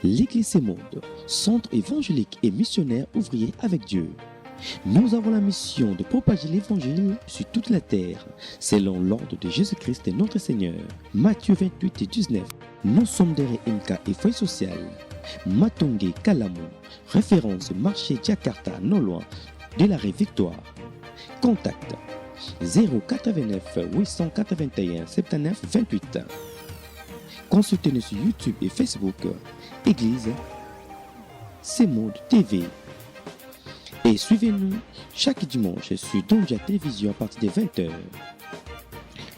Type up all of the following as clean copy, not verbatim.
L'Église Semonde, centre évangélique et missionnaire ouvrier avec Dieu. Nous avons la mission de propager l'évangile sur toute la terre, selon l'ordre de Jésus-Christ notre Seigneur. Matthieu 28 et 19. Nous sommes derrière Inca et Foyer Social. Matongé Kalamu, référence marché Jakarta, non loin de la rue Victoire. Contact 089 881 79 28. Consultez-nous sur YouTube et Facebook, Église Semonde TV. Et suivez-nous chaque dimanche sur Donja Télévision à partir de 20h.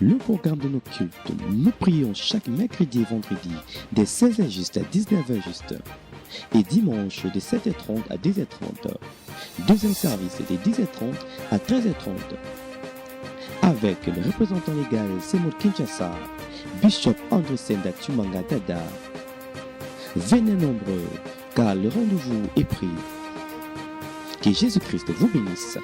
Le programme de nos cultes, nous prions chaque mercredi et vendredi de 16h juste à 19h juste. Et dimanche de 7h30 à 10h30. Deuxième service de 10h30 à 13h30. Avec le représentant légal Semonde Kinshasa, Bishop André Senda Tumanga Dada. Venez nombreux, car le rendez-vous est pris. Que Jésus-Christ vous bénisse.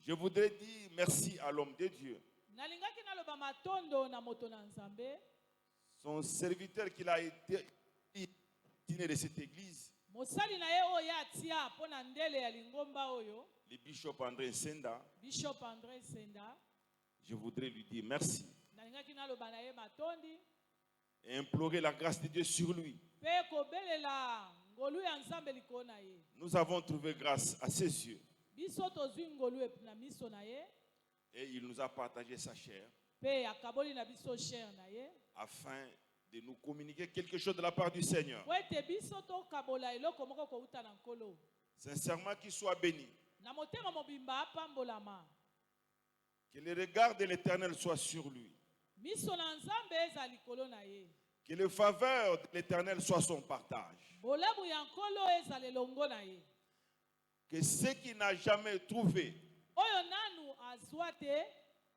Je voudrais dire merci à l'homme de Dieu, son serviteur qu'il a été destiné de cette église, le bishop André Senda. Je voudrais lui dire merci et implorer la grâce de Dieu sur lui. Nous avons trouvé grâce à ses yeux. Et il nous a partagé sa chair afin de nous communiquer quelque chose de la part du Seigneur. Sincèrement, qu'il soit béni. Que le regard de l'Éternel soit sur lui. Que le faveur de l'Éternel soit son partage. Que ce qu'il n'a jamais trouvé,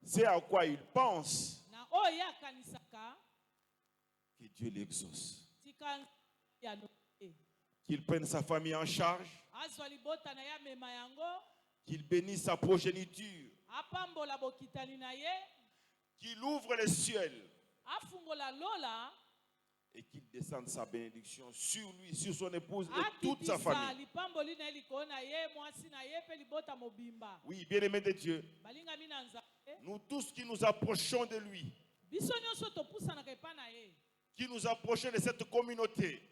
c'est à quoi il pense, que Dieu l'exauce. Qu'il prenne sa famille en charge, qu'il bénisse sa progéniture, qu'il ouvre les cieux et qu'il descende sa bénédiction sur lui, sur son épouse et toute sa famille. Oui, bien-aimés de Dieu, nous tous qui nous approchons de lui, qui nous approchons de cette communauté,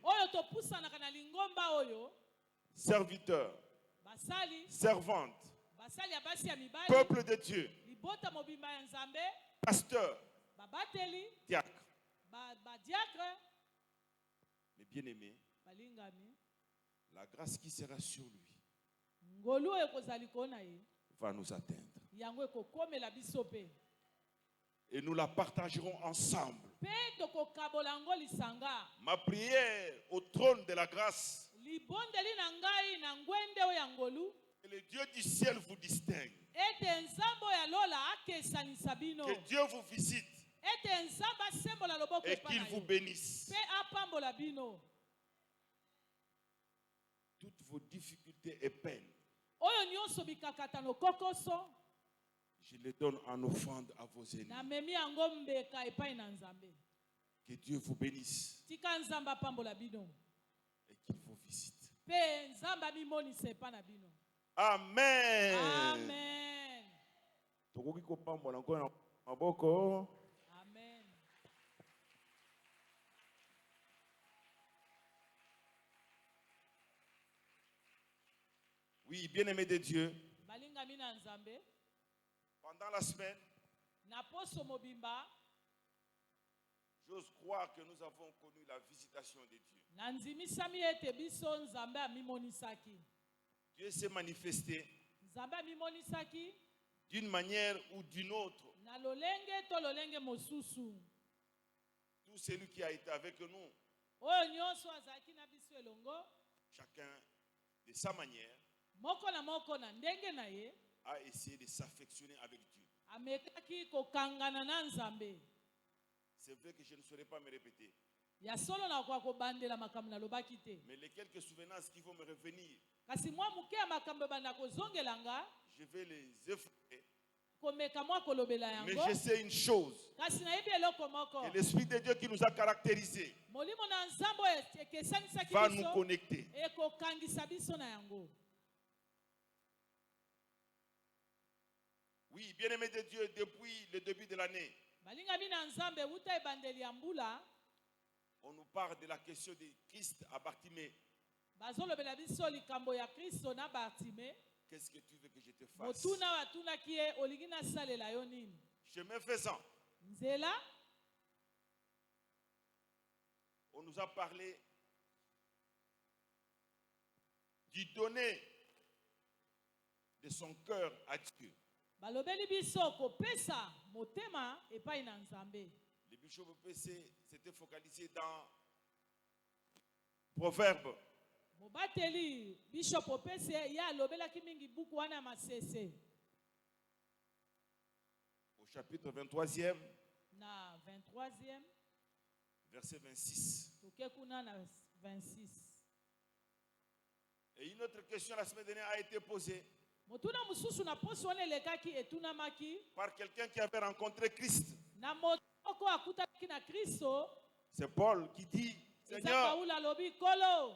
serviteurs, servantes, peuple de Dieu, pasteurs, diacres, mais bien-aimés, la grâce qui sera sur lui va nous atteindre. Et nous la partagerons ensemble. Ma prière au trône de la grâce, que le Dieu du ciel vous distingue. Que Dieu vous visite et qu'il vous bénisse. Toutes vos difficultés et peines, je les donne en offrande à vos ennemis. Que Dieu vous bénisse et qu'il vous visite. Amen. Amen. Oui, bien-aimé de Dieu, pendant la semaine, j'ose croire que nous avons connu la visitation de Dieu. Dieu s'est manifesté d'une manière ou d'une autre. Tout celui qui a été avec nous, chacun de sa manière, moko na ndenge na ye a essayé de s'affectionner avec Dieu. amekaki kokangana na Nzambe. C'est vrai que je ne saurais pas me répéter. Ya solo na kwa kobandela makambo na lobaki te. Mais les quelques souvenances qui vont me revenir, Kasi mwa muke ya makambo banda kozongelanga je vais les effleurer. komeka mwa kolobela Mais yango. je sais une chose, Kasi na yebi eloko moko. que l'Esprit de Dieu qui nous a caractérisés Molimo na Nzambe ekesanisaki va nous biso connecter. ekokangisa biso na yango. Oui, bien-aimés de Dieu, depuis le début de l'année, Balingami na Nzambe wuta ebandeli ya mbula on nous parle de la question de Christ à Bartimée. bazolobela biso likambo ya Kristo na Bartime. Qu'est-ce que tu veux que je te fasse? Motuna watunaki ye olingi nasalela yo nini? Chemin faisant, Nzela on nous a parlé du donner de son cœur à Dieu. balobeli biso kopesa motema epai na Nzambe. Le bishop PC s'était focalisé dans Proverbe, Mobateli Bishop Opese ya alobelaki mingi buku wana masese au chapitre 23e, na 23e verset 26. toke kuna na 26. Et une autre question la semaine dernière a été posée Motuna mususu na posi wana elekaki etunamaki par quelqu'un qui avait rencontré Christ. na motoko akutaki na Kristo. C'est Paul qui dit, Eza Seigneur, Paul alobi kolo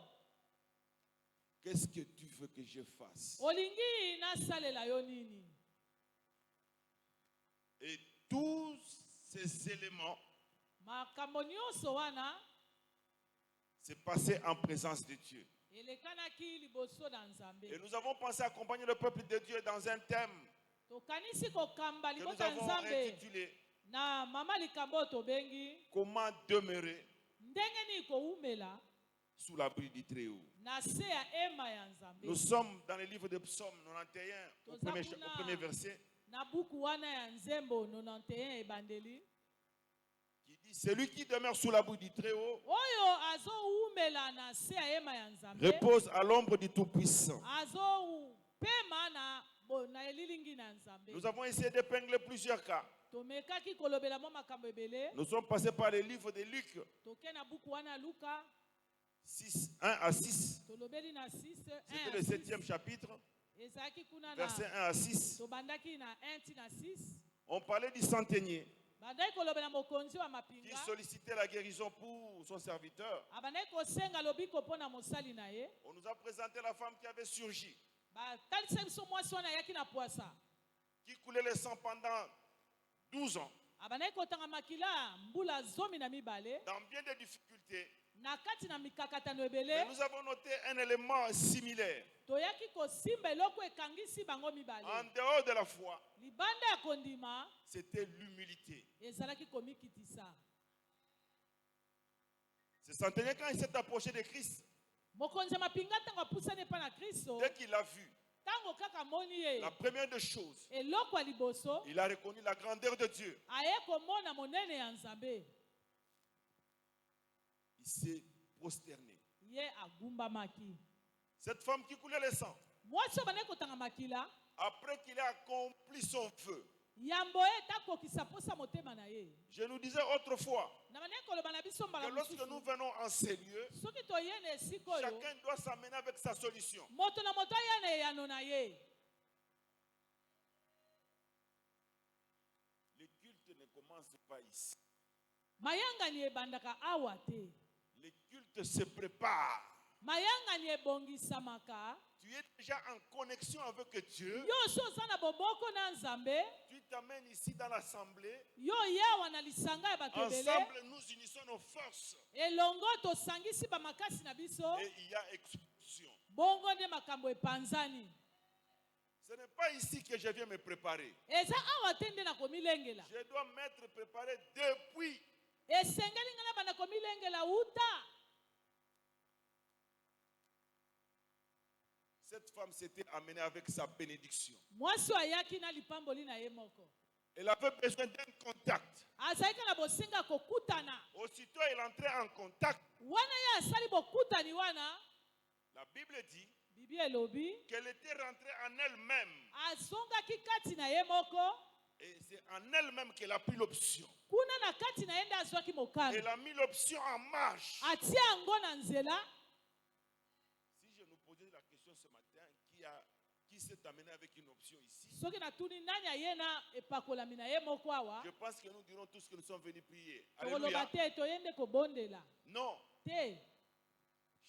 qu'est-ce que tu veux que je fasse? olingi nasalela yo nini? Et tous ces éléments Makambo nyonso wana s'est passé en présence de Dieu. elekanaki liboso na Nzambe. Et nous avons pensé accompagner le peuple de Dieu dans un thème Tokanisi kokamba que nous libota avons Nzambe intitulé na mama likambo tobengi Comment demeurer ndenge ni koumela sous l'abri du Très-Haut. na se ya ema ya Nzambe. Nous sommes dans le livre de Psaume 91, au Tozakuna premier verset, na buku wana ya Nzembo 91 ebandeli qui dit, celui qui demeure sous l'abri du Très-Haut oyo azoumela na se ya ema ya Nzambe repose à l'ombre du Tout-Puissant. azopema na elilingi na Nzambe. Nous avons essayé d'épingler plusieurs cas. Tomekaki kolobela mo makambo ebele. Nous sommes passés par le livre de Luc Toke na buku wana Luka 6, 1 à 6. tolobeli na 6 C'était le 7e chapitre, ezalaki kuna na verset 1 à 6. tobandaki na 1 ti na 6 On parlait du centenier bandaki kolobela mokonzi wa qui mapinga sollicitait la guérison pour son serviteur. abandaki kosenga lobiko mpo na mosali na ye. On nous a présenté la femme qui avait surgi, Batalisa biso mwasi wana ayaki na poasa qui coulait le sang pendant 12 ans, abandaki kotanga makila mbula 12 dans bien des difficultés. na kati na mikakatano Mais ebele. nous avons noté un élément similaire. Toyaki kosimba eloko ekangisi bango En mibale. dehors de la foi, Libanda ya kondima c'était l'humilité. ezalaki komikitisa. Ce centenier, quand il s'est approché de Christ, Mokonzi ya mapinga ntango apusani epai na Kristo, dès qu'il l'a vu, ntango kaka moni ye la première des choses, eloko ya liboso il a reconnu la grandeur de Dieu. aye komona monene ya Nzambe. Il s'est prosterné. Ye agumbamaki. Cette femme qui coulait le sang, Mwasi oyo bandaki kotanga makila après qu'il a accompli son vœu, yambo ye etakokisa posa motema na ye. je nous disais autrefois Na bandaki koloba na biso que mbala lorsque nous mosusu venons en ces lieux, soki toye na esika oyo chacun doit s'amener avec sa solution. moto na moto aya na eyano na ye. Le culte ne commence pas ici. Mayangani ebandaka awa te. Le culte se prépare. Mayangani ebongisamaka. Tu es déjà en connexion avec Dieu. Yo so oza na boboko na Nzambe. Tu t'amènes ici dans l'assemblée. Yo yawa na lisanga ya bato ebele. Ensemble, nous unissons nos forces. Elongo tosangisi bamakasi na biso. Et il y a expulsion. Bongo nde makambo epanzani. Ce n'est pas ici que je viens me préparer. Eza awa te nde na komilengela. Je dois m'être préparé depuis. Esengeli nga na bana komilengela uta. Cette femme s'était amenée avec sa bénédiction. Mwasi ayaki na lipamboli na ye moko. Elle avait besoin d'un contact. Azalaki na bosenga kokutana. Aussitôt, elle entrait en contact. Wana ye asali bokutani wana. La Bible dit, Bibi elobi. qu'elle était rentrée en elle-même. Azongaki kati na ye moko. Et c'est en elle-même qu'elle a pris l'option. Kuna na kati na ye nde azwaki mokano. Elle a mis l'option en marche. Atia yango na nzela. Si je nous posais la question ce matin, qui s'est amené avec une option ici? Soki natuni nani ayena epakolami na ye moko awa. Je pense que nous dirons tous que nous sommes venus prier. Tokoloba Alléluia. te toyende kobondela. Non. Te.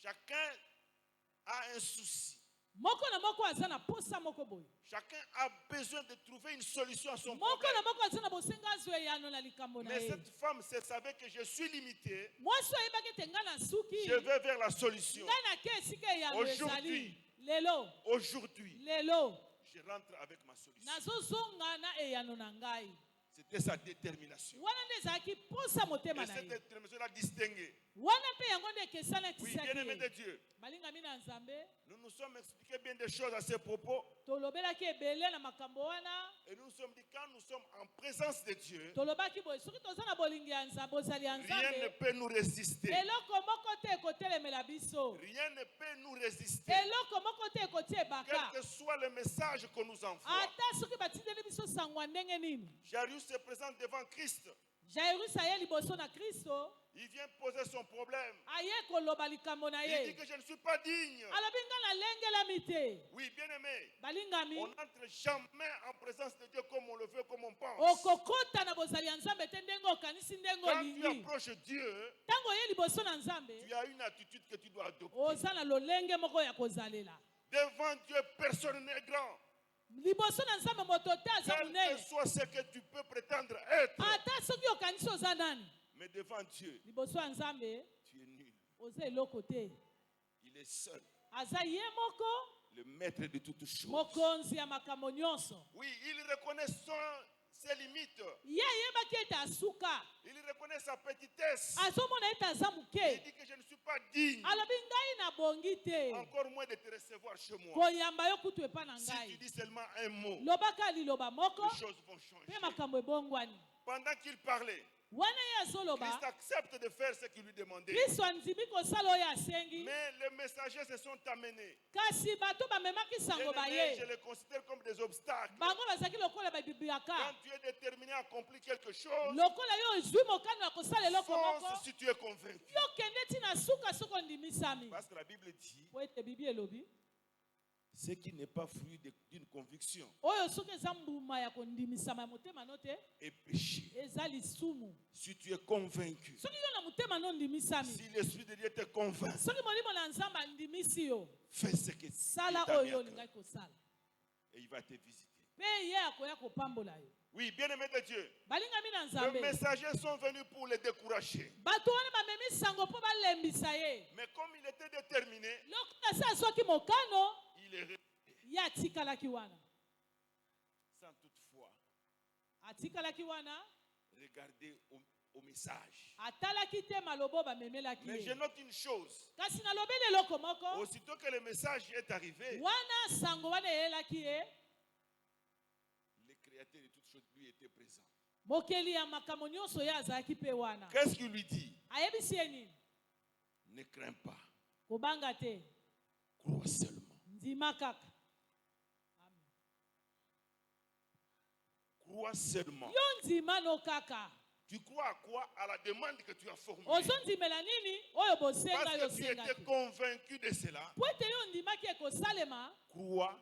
Chacun a un souci. Moko na moko aza na posa moko boy. Chacun a besoin de trouver une solution à son Moko problème. na moko aza na bosenga azwe yano na likambo na Mais ye. cette femme savait que je suis limité. Mwasi ayebaki te nga na suki. Je vais vers la solution. Nga na ke esika yano Aujourd'hui. ezali. Lelo. Aujourd'hui, Lelo. je rentre avec ma solution. Nazozonga na eyano na ngai. C'était sa détermination. Wana nde ezalaki posa motema Et na cette ye. détermination l'a distingué. Wana mpe yango nde ekesana Oui, bien-aimé de tisaki. Dieu, Balingami na Nzambe. nous nous sommes expliqué bien des choses à ces propos. Tolobelaki ebele na makambo wana. Et nous nous sommes dit, quand nous sommes en présence de Dieu, Tolobaki boye soki toza na bolingi ya Nzambe ozali ya rien ne Nzambe. peut nous résister. Eloko moko te ekotelemela biso. Rien ne peut nous résister. Eloko moko te ekotia Quel ebaka. que soit le message qu'on nous envoie. Ata soki batindeli biso sangwa ndenge nini. Jairus se présente devant Christ. Jairus aye liboso na Kristo. Il vient poser son problème. Aye koloba likambo na Il ye. dit que je ne suis pas digne. Alobi nga nalengelami te. Oui, bien-aimé. Balingami. On n'entre jamais en présence de Dieu comme on le veut, comme on pense. Okokota na bozali ya Nzambe te ndenge okanisi ndenge Quand tu olingi. approches Dieu, Tango oye liboso na Nzambe. tu as une attitude que tu dois adopter. Oza na lolenge moko ya kozalela. Devant Dieu, personne n'est grand. Liboso na Nzambe moto te aza Quel que munene. soit ce que tu peux prétendre être. Ata soki okanisi oza nani. Mais devant Dieu, Liboso ya Nzambe tu es nul. oza eloko te. Il est seul, Aza ye moko le maître de toutes choses. mokonzi ya makambo nyonso. Oui, il reconnaît ses limites. Ye ayebaki ete asuka. Il reconnaît sa petitesse. Azomona ete aza Il moke. dit que je ne suis pas digne, Alobi ngai nabongi te. encore moins de te recevoir chez moi. Koyamba yo kutu epa na Si tu ngai. dis seulement un mot, Lobaka liloba moko. les choses vont Pe changer. makambo ebongwani. Pendant qu'il parlait, Wana ye azoloba. Christ accepte de faire ce qu'il lui demandait. Kristo andimi kosala oyo asengi. Mais les messagers se sont amenés. Kasi bato bamemaki sango Je baye. les considère comme des obstacles. Bango bazalaki lokola Quand babibiaka. tu es déterminé à accomplir quelque chose, Lokola yo ozwi mokano ya kosala eloko fonce moko. si tu es convaincu. Yo kende tina suka soko ndimisami. Parce que la Bible dit, Po ete bibi elobi. ce qui n'est pas fruit d'une conviction Oyo soki eza mbuma ya kondimisama ya motema no te. est péché. Eza lisumu. Si tu es convaincu, Soki yo na motema no ndimisami. si l'Esprit de Dieu te convainc, Soki molimo na Nzambe andimisi yo. fais ce que Sala il t'a mis oyo à cœur. olingaki kosala. Et il va te visiter. Pe ye akoya kopambola yo. Oui, bien-aimé de Dieu, Balingami na les Nzambe. messagers sont venus pour les décourager. Bato wana bamemi sango mpo balembisa ye. Mais comme il était déterminé, Lokola se azwaki mokano. il est resté Ye atikalaki wana. sans toutefois Atikalaki wana. regarder au message. Atalaki te malobo bamemelaki Mais je ye. note une chose. Kasi nalobeli eloko moko. Aussitôt que le message est arrivé, Wana sango wana eyelaki ye. le créateur de toutes choses lui était présent. Mokeli ya makambo nyonso ye azalaki pe wana. Qu'est-ce qu'il lui dit? Ayebisi ye nini? Ne crains pas, Kobanga te. crois seulement. Ndima kaka. Amen. Crois seulement. Yo ndima no kaka. Tu crois à quoi? À la demande que tu as formulée. Ozondimela nini? Oyo bosenga yo Parce que tu senga étais te. convaincu de cela. Po ete yo ndimaki ekosalema. Crois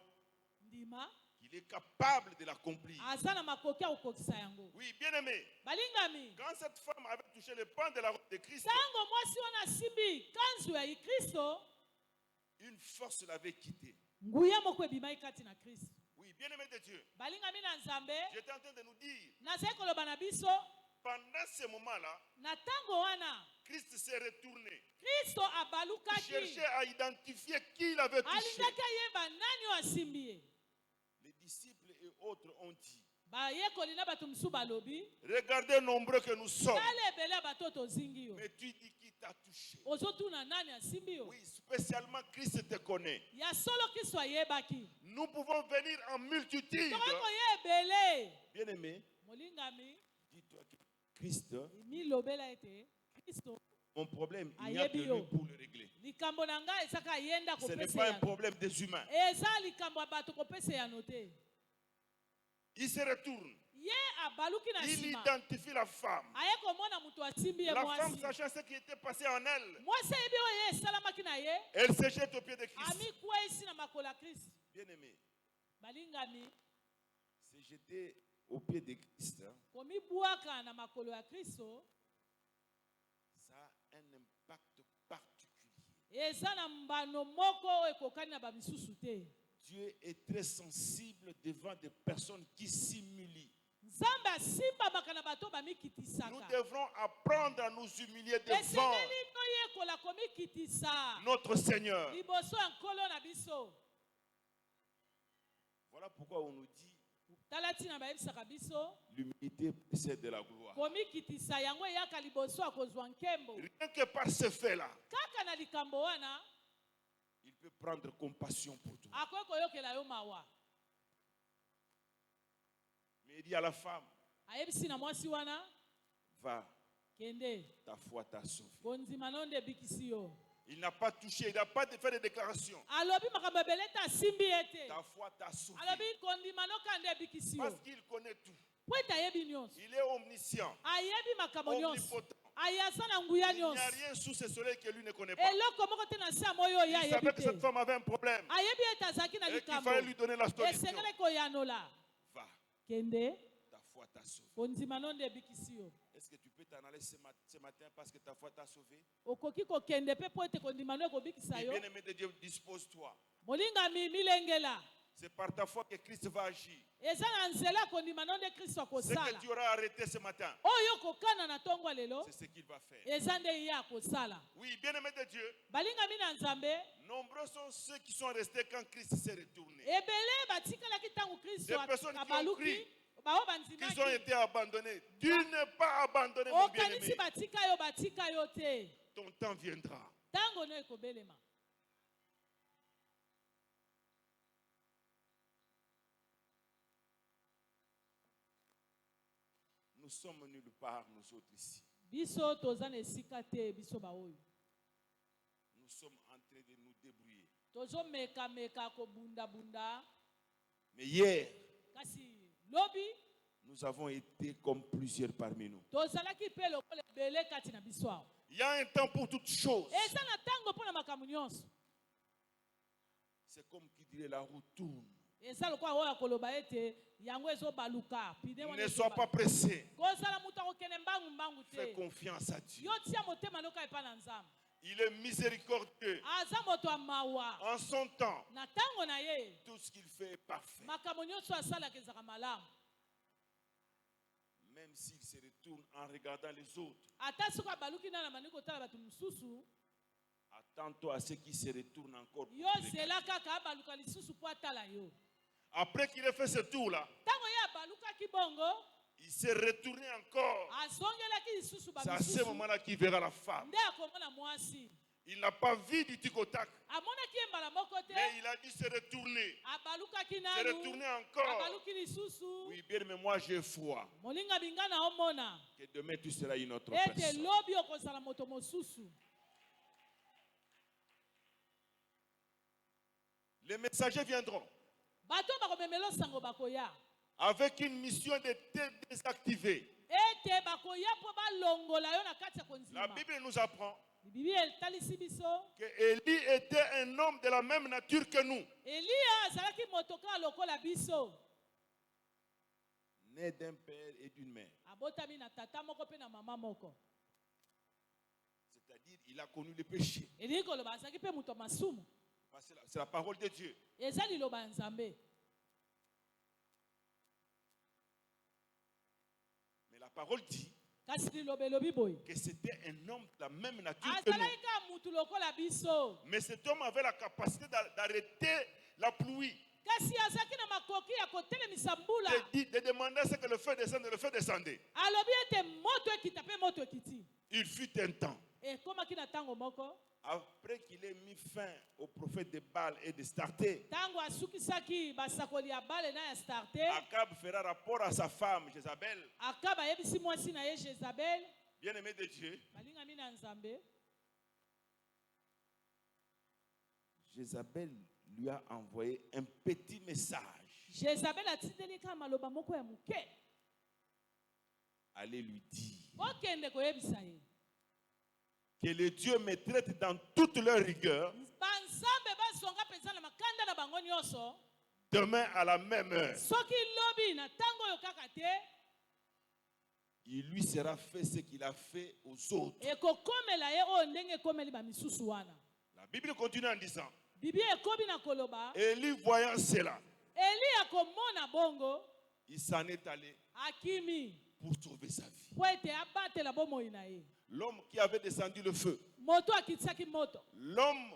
Ndima. qu'il est capable de l'accomplir. Aza na makoki ya kokokisa yango. Oui, bien-aimé. Balingami. Quand cette femme avait touché le pan de la robe de Christ, Tango mwasi wana asimbi kanzu ya Kristo. une force l'avait quitté. Nguya moko ebimaki kati na Kristo. Oui, bien-aimé de Dieu. Balingami na Nzambe. J'étais en train de nous dire, Nazali koloba na biso. pendant ce moment-là, Na tango wana. Christ s'est retourné. Kristo Il abalukaki. cherchait à identifier qui l'avait touché. Alingaki ayeba nani oyo asimbi ye. Les disciples et autres ont dit, Bayekoli na bato mosusu balobi. regardez nombreux que nous sommes. Tala ebele ya bato tozingi yo. Mais tu dis qui t'a touché. Ozotuna nani asimbi yo. Oui, spécialement Christ te connaît. Ya solo Kristo ayebaki. Nous pouvons venir en multitude. Tokoki koya ebele. Bien-aimé, Molingami. dis-toi que Christ Milobela ete. Kristo. mon problème, il n'y a que lui pour le régler. likambo na ngai ezaka yenda Ce n'est kopesa pas un ya problème des humains. eza likambo ya bato kopesa ya note Il se retourne. ye abaluki na Il nsima identifie la femme. aye komona moto asimbi ye La femme, mwasi sachant ce qui était passé en elle, mwasi ayebi oyo ye esalamaki na ye elle se jette aux pieds de Christ. amikwesi na makolo ya kristo Bien aimé, balingami se jeter aux pieds de Christ, hein, komibwaka na makolo ya kristo ça a un impact particulier. eza na mbano moko oyo ekokani na bamisusu te Dieu est très sensible devant des personnes qui s'humilient. nzambe asimbamaka na bato Nous bamikitisaka devrons apprendre à nous humilier devant esengeli toyekola komikitisa notre Seigneur. liboso ya nkolo na biso Voilà pourquoi on nous dit tala ntina bayebisaka biso l'humilité précède de la gloire. komikitisa yango eyaka liboso ya kozwa nkembo Rien que par ce fait-là, kaka na likambo wana il peut prendre compassion pour toi. akoki koyokela yo mawa Mais il dit à la femme, ayebisi na mwasi wana va, kende ta foi t'a sauvé. kondima no nde ebikisi yo Il n'a pas touché, il n'a pas fait de déclaration. alobi makambo ebele te asimbi ye te Ta foi t'a sauvé. alobi kondima no kaka nde ebikisi yo Parce qu'il connaît tout. po ete ayebi nyonso Il est omniscient, ayebi makambo nyonso omnipotent. aye aza na nguya Il n'y a nyonso rien sous ce soleil que lui ne connaît pas. eloko moko te na se ya moi oyo ye Il ayebi savait que te cette femme avait un problème ayebi ete azalaki na et qu'il likambo fallait lui donner la solution. esengeli koyanola Va, kende ta foi t'a sauvé. kondima no nde ebikisi yo Est-ce que tu peux t'en aller ce matin parce que ta foi t'a sauvé? okoki kokende mpe po ete kondima no ekobikisa Et yo bien aimé de Dieu, dispose-toi. molingami milengela C'est par ta foi que Christ va agir. eza na nzela ya kondima no nde kristo Ce akosala que tu auras arrêté ce matin, oyo okokana na ntongo ya lelo c'est ce qu'il va faire. eza nde ye akosala Oui, bien aimé de Dieu, balingami na nzambe nombreux sont ceux qui sont restés quand Christ s'est retourné. ebele batikalaki ntango kristo Des personnes qui ont abaluki cru bao Qu'ils ont bandimaki été abandonnés. Dieu n'est pas abandonné, mon bien-aimé. okanisi batika yo te Ton temps viendra. ntango no ekobelema Nous sommes nulle part, nous autres ici. biso toza na esika te biso baoyo Nous sommes en train de nous débrouiller. tozomekameka kobundabunda Mais hier, kasi lobi nous avons été comme plusieurs parmi nous. tozalaki mpe lokola ebele kati na biso awa Il y a un temps pour toutes choses. eza na ntango mpo na makambo nyonso C'est comme qui dirait la roue tourne. eza lokola oyo akoloba ete yango ezobaluka pine wana Ne sois pas pressé. kozala moto akokende mbangu Fais te confiance à Dieu. yo tia motema noka epa na nzambe Il est miséricordieux. aza moto ya mawa En son temps, na ntango na ye tout ce qu'il fait est parfait. makambo nyonso asalaka ezaka malamu Même s'il se retourne en regardant les autres, ata soki abaluki nana bandi kotala bato mosusu attends-toi à ce qu'il se retourne encore. pour yo te regarder. zela kaka abaluka lisusu mpo atala yo Après qu'il ait fait ce tour-là, ntango ye abalukaki bongo il s'est retourné encore. azongelaki lisusu C'est à ce bamisusu moment-là qu'il verra la femme. nde akomona mwasi Il n'a pas vu du tic au tac, amonaki ye mbala moko te mais il a dû se retourner. abalukaki Se nanu retourner encore. abaluki lisusu Oui, bien, mais moi j'ai foi molinga binga na omona que demain tu seras une autre ete personne. lobi okozala moto mosusu Les messagers viendront bato bakomemela osango bakoya avec une mission de te désactiver. ete bakoya mpo balongola yo na kati ya La konzima Bible nous apprend bibi etalisi biso que Élie était un homme de la même nature que nous, eliya azalaki moto kaka lokola biso né d'un père et d'une mère. abotami na tata moko mpe na mama moko C'est-à-dire, il a connu le péché. elingi koloba azalaki mpe moto ya masumu Parce que c'est la parole de Dieu. eza liloba ya nzambe Mais la parole dit kasi liloba elobi boye que c'était un homme de la même nature que azalaki nous. kaka motu lokola biso Mais cet homme avait la capacité d'arrêter la pluie, kasi azalaki na makoki ya kotelemisa mbula de demander à ce que le feu descende, le feu descendait. alobi ete moto ekita mpe moto ekiti Il fut un temps. ekomaki na ntango moko Après qu'il ait mis fin au prophète de Baal et de Starté, ntango asukisaki basakoli ya bale na ya starte Akab fera rapport à sa femme, Jézabel, akaba ayebisi mwasi na ye jezabel bien-aimé de Dieu. balingami na nzambe. Jézabel lui a envoyé un petit message. Jézabel atindeli ka maloba moko ya muke. Allez lui dire Okende koyebisa ye. que le Dieu me traite dans toute leur rigueur Banzambe bazonga penza na makanda na bango nyonso. demain à la même heure. Soki lobi na tango yo kaka te. Il lui sera fait ce qu'il a fait aux autres. Ekokomela ye o ndenge komeli ba misusu wana. La Bible continue en disant, Bibi ekobi na koloba. Élie voyant cela, Eli akomona bongo. il s'en est allé Akimi. pour sauver sa vie. Po ete abatela bomoi na ye. L'homme qui avait descendu le feu, Moto akitisaki moto. l'homme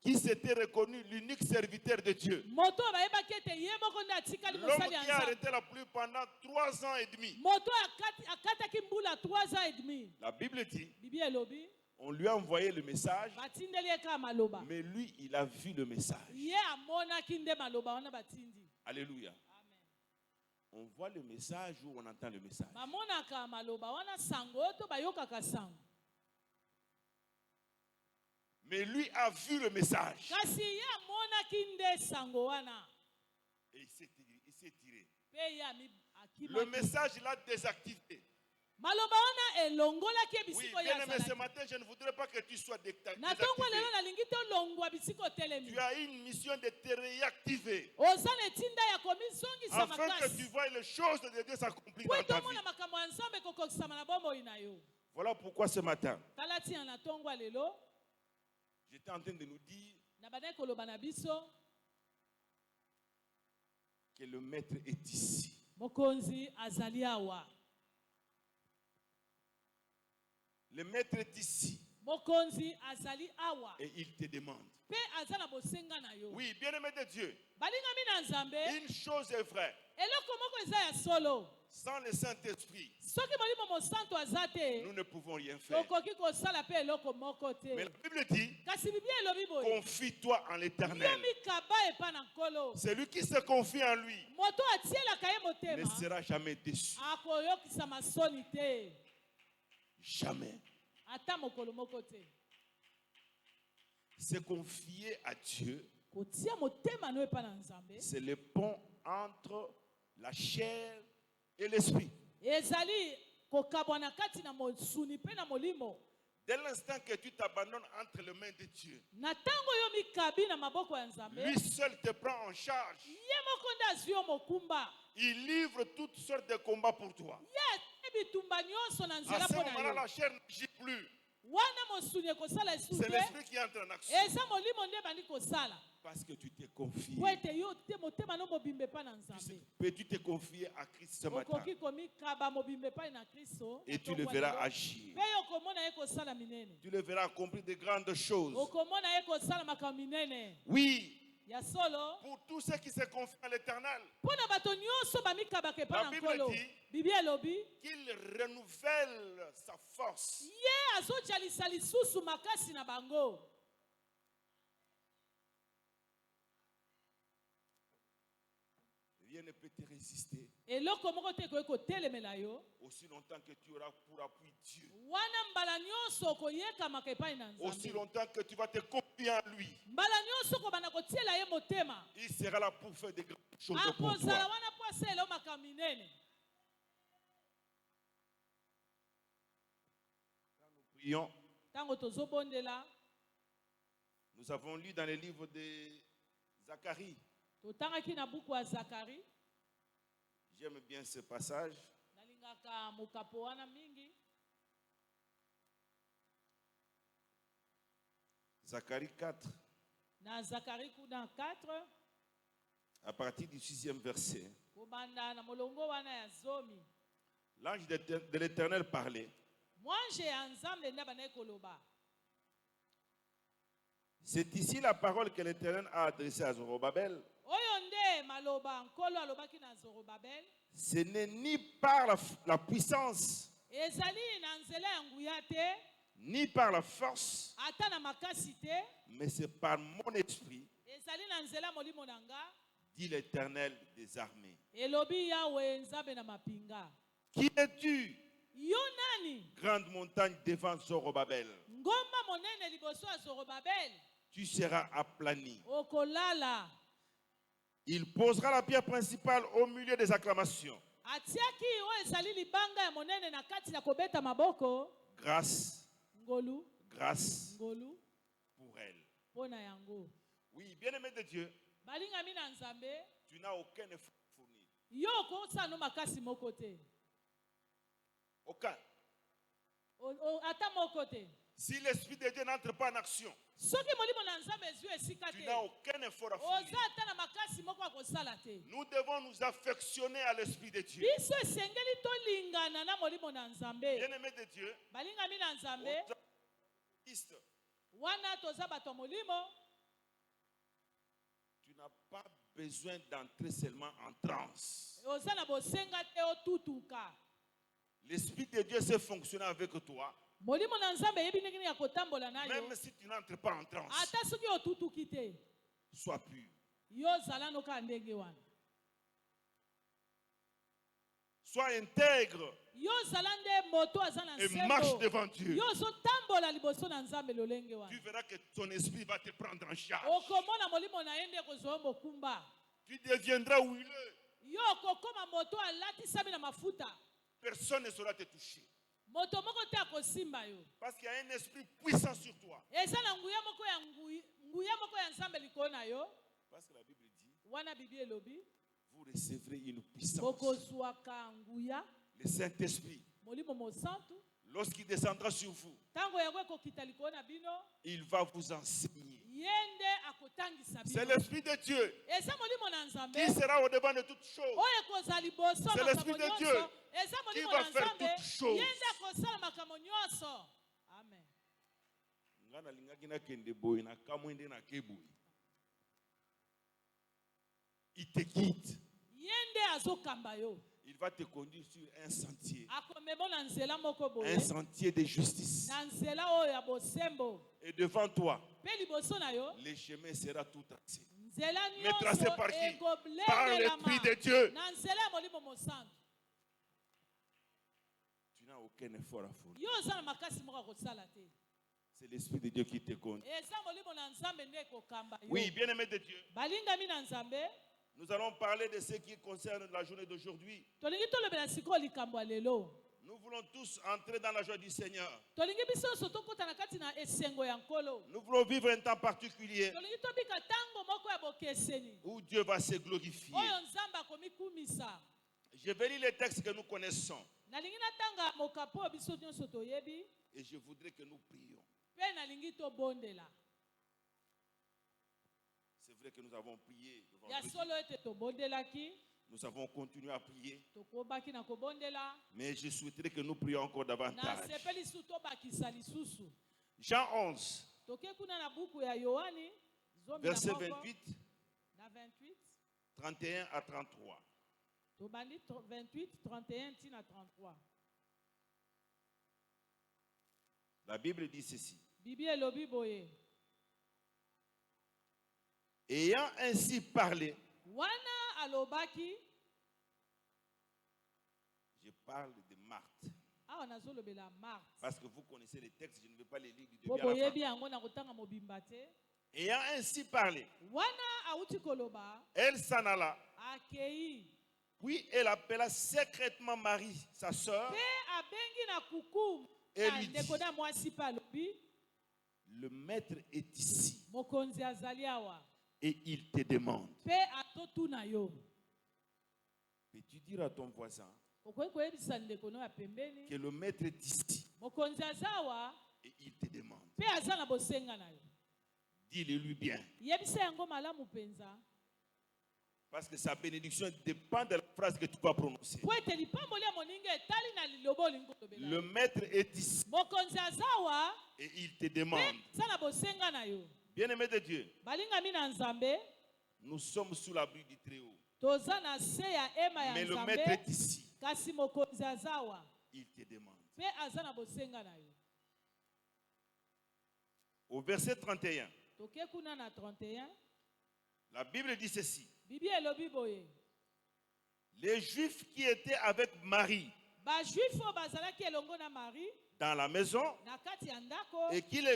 qui s'était reconnu l'unique serviteur de Dieu, Moto bayebaki ete ye moko nde atikali l'homme mosali ya qui a Nzambe. arrêté la pluie pendant 3 ans et demi. Moto akataki mbula 3 ans et demi. La Bible dit, Bibi elobi. on lui a envoyé le message, Batindeli ye ka maloba. mais lui, il a vu le message. Ye amonaki nde maloba wana batindi. Alléluia. Amen. On voit le message ou on entend le message. Bamonaka maloba wana sango to bayokaka sango. Mais lui a vu le message. Kasi ye amonaki nde sango wana. Et il s'est tiré. Pe ye akimaki. Le message, il a désactivé. Maloba wana elongolaki Oui, bisiko bien ya aimé, ce zalaki. matin, je ne voudrais pas que tu sois Na tongo lelo désactivé. nalingi te olongwa bisiko telemi. Tu as une mission de te réactiver. Oza na etinda ya komizongisa Afin que tu makasi. vois les choses de Dieu s'accomplir Po dans ta vie. etomona makambo ya Nzambe kokokisama na bomoi na yo. Voilà pourquoi ce matin, Tala tina na tongo ya lelo. j'étais en train de nous dire Na bandaki koloba na biso. que le maître est ici. Mokonzi azali awa. Le maître est ici Mokonzi azali awa. et il te demande. Pe azala bosenga na yo. Oui, bien-aimé de Dieu, Balingami na Nzambe. une chose est vraie. Eloko moko eza ya solo. Sans le Saint-Esprit, Soki molimo mosanto aza te. nous ne pouvons rien faire. Okoki kosala pe eloko moko Mais la te. Bible dit, Kasi Biblia elobi boye. confie-toi en Yo l'Éternel. mikaba epa na nkolo. Celui qui se confie en lui Moto atielaka ye ne motema. sera jamais déçu. Akoyokisa masoni te. Jamais. Ata mokolo moko te. Se confier à Dieu, Kotia motema no epa na Nzambe. c'est le pont entre la chair et l'esprit. Ezali kokabwa na kati na mosuni pe na molimo. Dès l'instant que tu t'abandonnes entre les mains de Dieu, Na tango yo mikabi na maboko ya Nzambe. lui seul te prend en charge. Ye moko nde azwi yo mokumba. Il livre toutes sortes de combats pour toi. Ye bitumba nyonso na À nzela ce mpo na moment-là, yo. la chair n'agit plus. Wana mosuni ekosala esu C'est te. l'esprit qui entre en action. Eza molimo nde bandi kosala. Parce que tu t'es confié. Po ete yo te motema no mobimba epai na Nzambe. Peux-tu te confier à Christ ce matin? Okoki komikaba mobimba epai na Kristo. Et tu le verras agir. Pe okomona ye kosala minene. Tu le verras accomplir de grandes choses. Okomona ye kosala makambo minene. Oui, Ya solo. pour tous ceux qui se confient à l'Éternel, Mpo na bato nyonso bamikabaka epai La na Bible nkolo. dit- Bibi elobi. qu'il renouvelle sa force. Ye azotialisa lisusu makasi na bango. Rien ne peut te résister Eloko moko te ekoki kotelemela yo. aussi longtemps que tu auras pour appui Dieu. Wana mbala nyonso okoyekamaka epai na Aussi Nzambe. longtemps que tu vas te confier en lui. Mbala nyonso okobanda kotiela ye motema. Il sera là pour faire de grandes choses pour Akozala toi. wana po asala yo makambo minene. Nous prions. Tango tozobondela. Nous avons lu dans le livre de Zacharie. Totangaki na buku ya Zakari. J'aime bien ce passage. Nalingaka mokapo wana mingi. Zacharie 4, Na Zakari kuna 4. à partir du 6e verset. Kobanda na molongo wana ya zomi. L'ange de l'Éternel parlait. Mwanje ya Nzambe nde banaye koloba. C'est ici la parole que l'Éternel a adressée à Zorobabel. Oyo nde maloba nkolo alobaki na Zorobabel. Ce n'est ni par la puissance, Ezali na nzela ya nguya te. ni par la force, Ata na makasi te. mais c'est par mon esprit, Ezali na nzela molimo na nga. dit l'Éternel des armées. Elobi Yahweh Nzambe na mapinga. Qui es-tu, Yo nani? Grande montagne devant Zorobabel. Ngomba monene liboso ya Zorobabel. Tu seras aplani. Okolala. Il posera la pierre principale au milieu des acclamations. Atiaki o ezali libanga ya monene na kati ya kobeta maboko. Grâce. Ngolu. Grâce Ngolu. pour elle. Pona yango. Oui, bien-aimé de Dieu, Balinga mina nzambe. tu n'as aucun effort fourni. Yo ko sano makasi moko te. Aucun. Ata moko te. Si l'Esprit de Dieu n'entre pas en action, Soki molimo na nzambe ezwi esika tu te. n'as aucun effort à fournir. Oza ata na makasi moko akosala te. Nous devons nous affectionner à l'Esprit de Dieu. Biso esengeli tolingana na molimo na nzambe. Bien-aimé de Dieu, Balinga mina nzambe. Wana toza bato molimo. tu n'as pas besoin d'entrer seulement en transe. Oza na bosenga te otutuka. L'Esprit de Dieu sait fonctionner avec toi, Molimo na nzambe yebi ndenge ya kotambola na yo. même si tu n'entres pas en transe. Ata soki otutuki te. Sois pur. Yo zala no ka ndenge wana. Sois intègre Yo zala nde moto aza na et nsembo. marche devant Dieu. Yo zo tambola liboso na nzambe lolenge Tu wana. verras que ton esprit va te prendre en charge. Okomona molimo na ye nde kozwa mokumba. Tu deviendras huileux. Yo kokoma moto alatisami na mafuta. Personne ne saura te toucher. Moto moko te akosimba yo. Parce qu'il y a un esprit puissant sur toi. Eza na nguya moko ya nzambe likolo na yo. Parce que la Bible dit, Wana Bible elobi. vous recevrez une puissance. Bokozwaka nguya. Le Saint-Esprit, Molimo mosantu. lorsqu'il descendra sur vous, Tango yango ekokita likolo na bino. il va vous enseigner. Yende akotangisa bino. C'est l'Esprit de Dieu Eza molimo na nzambe. qui sera au devant de toutes choses. Oyo ekozala liboso C'est l'Esprit de makambo Dieu nyonso. Eza qui molimo va na faire nzambe. toutes choses. Yende akosala makambo nyonso. Amen. Nga nalingaki nakende boye na kamwende na keboye. Il te guide. Yende azokamba yo. Il va te conduire sur un sentier. Akomema na nzela moko boye. Un sentier de justice. Na nzela oyo ya bosembo. Et devant toi, Pe liboso na yo. le chemin sera tout tracé. Nzela Mais tracé nyonso par qui? ekoblendela Par l'Esprit de Dieu. na nzela ya molimo mosantu. Tu n'as aucun effort à fournir. Yo oza na makasi moko akosala te. C'est l'Esprit de Dieu qui te conduit. Eza molimo na nzambe nde ekokamba yo. Oui, bien-aimé de Dieu. Balingami na nzambe. Nous allons parler de ce qui concerne la journée d'aujourd'hui. Tolingi tolobela sikoyo likambo ya lelo. Nous voulons tous entrer dans la joie du Seigneur. Tolingi biso nyonso tokota na kati na esengo ya nkolo. Nous voulons vivre un temps particulier Tolingi tobika tango moko ya bokeseni. où Dieu va se glorifier. Oyo nzambe akomikumisa. Je vais lire les textes que nous connaissons Nalingi natanga mokapo oyo biso nyonso toyebi. et je voudrais que nous prions. Pe nalingi tobondela. C'est vrai que nous avons prié le Ya vendredi. solo ete tobondelaki. Nous avons continué à prier, Tokobaki na kobondela. mais je souhaiterais que nous prions encore Na davantage. sepeli su tobakisa lisusu. Jean 11, Toke kuna na buku ya Yohani. Zomi na verset moko, 28, na 28. 31 à 33. Tobandi 28, 31 tina 33. La Bible dit ceci. Bibi elobi boye. Ayant ainsi parlé, Wana alobaki. je parle de Marthe. Awa nazolobela Marthe. Parce que vous connaissez les textes, je ne vais pas les lire du Po début à la boyebi fin. yango na kotanga mobimba te. Ayant ainsi parlé, Wana auti koloba. elle s'en alla. Akei. Puis elle appela secrètement Marie, sa sœur, Pe abengi na kuku. Et Na lui dit. ndeko na mwasi pa alobi. le maître est ici Mokonzi azali awa. et il te demande. Pe atotuna yo. Peux-tu dire à ton voisin Okoki koyebisa ndeko no ya pembeni. que le maître est ici Mokonzi azawa. et il te demande? Pe aza na bosenga na yo. Dis-le lui bien. Yebisa yango malamu penza. Parce que sa bénédiction dépend de la phrase que tu vas prononcer. Po ete lipamboli ya moninga etali na liloba olingi kolobela. Le maître est ici Mokonzi azawa. et il te demande. Pe aza na bosenga na yo. Bien-aimé de Dieu, Balingami na nzambe. nous sommes sous l'abri du Très-Haut. Toza na se ya ema ya Mais le maître est nzambe. ici. Kasi mokonzi azawa. Il te demande. Pe aza na bosenga na yo. Au verset 31, Toke kuna na 31. la Bible dit ceci. Bibi elobi boye. Les Juifs qui étaient avec Marie bajuif oyo bazalaki elongo na Marie dans la maison na kati ya ndako et qu'il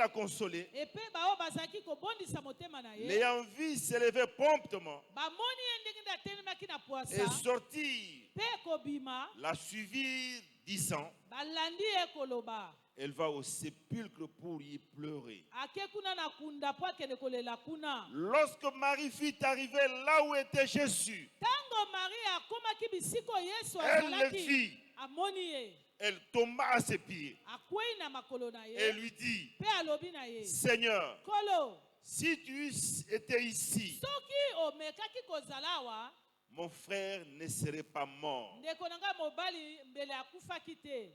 a consolé, epe baoyo bazalaki kobondisa motema na ye l'ayant vu s'élever promptement bamoni ye ndenge nde atelemaki na et pwasa sortir, mpe kobima la suivirent, disant, balandi ye koloba elle va au sépulcre pour y pleurer. ake kuna na kunda mpo akende kolela kuna. Lorsque Marie fut arrivée là où était Jésus, Tango Marie akomaki bisiko Yesu elle le azalaki vit. amoni ye Elle tomba à ses pieds akwei na makolo na et ye lui dit, mpe alobi na ye Seigneur, kolo si tu eusses été ici, soki omekaki kozala awa mon frère ne serait pas mort. ndeko na ngai mobali mbele akufaki te.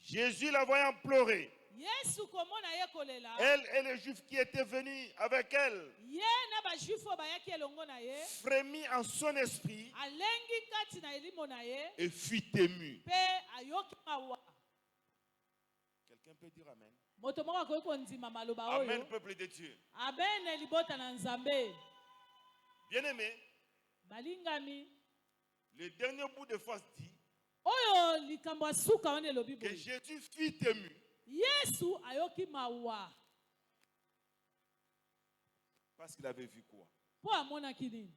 Jésus, la voyant pleurer, Yesu komona ye kolela elle et les Juifs qui étaient venus avec elle, ye na bajuifu oyo bayaki elongo na ye frémit en son esprit alengi kati na elimo na ye et fut ému. mpe ayoki mawa. Quelqu'un peut dire Amen. Moto moko akoki kondima maloba Amen, oyo. peuple de Dieu. Amen libota na Nzambe. Bien-aimé, Balingami le dernier bout de phrase dit oyo likambo asuka wana elobi que boye Jésus fut ému. Yesu ayoki mawa Parce qu'il avait vu quoi? mpo amonaki nini?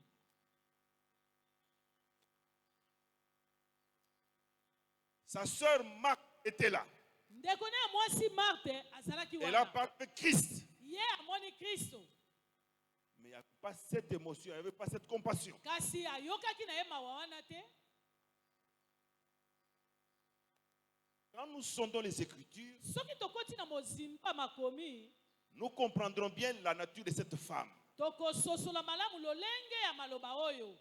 Sa sœur Marthe était là. Ndeko na ya mwasi Marte azalaki Elle a wana parlé de Christ. ye amoni Kristo Mais il n'y a pas cette émotion, il n'y avait pas cette compassion. kasi ayokaki na ye mawa wana te. Quand nous sondons les Écritures, Soki tokoti na mozimba makomi nous comprendrons bien la nature de cette femme. tokososola malamu lolenge ya maloba oyo.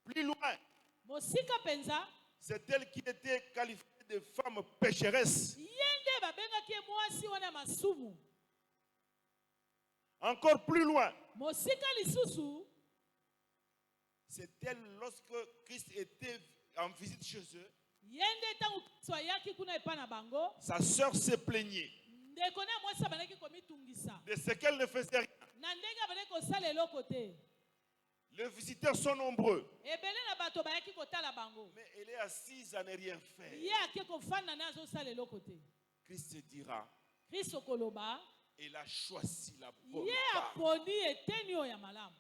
Plus loin, Mosika penza c'est elle qui était qualifiée de femme pécheresse. ye nde babengaki ye mwasi wana ya masumu. Encore plus loin, Mosika lisusu c'est elle lorsque Christ était en visite chez eux. ye nde ntango Kristo ayaki kuna epai na bango Sa sœur se plaignait ndeko na ya mwasi abandaki komitungisa de ce qu'elle ne faisait rien. na ndenge abandaki kosala eloko te. Les visiteurs sont nombreux, Ebele na bato bayaki kotala bango mais elle est assise à ne rien faire. ye ake kofanda na azosala eloko te. Christ dira, Kristo koloba elle a choisi la bonne ye part. aponi eteni oyo ya malamu.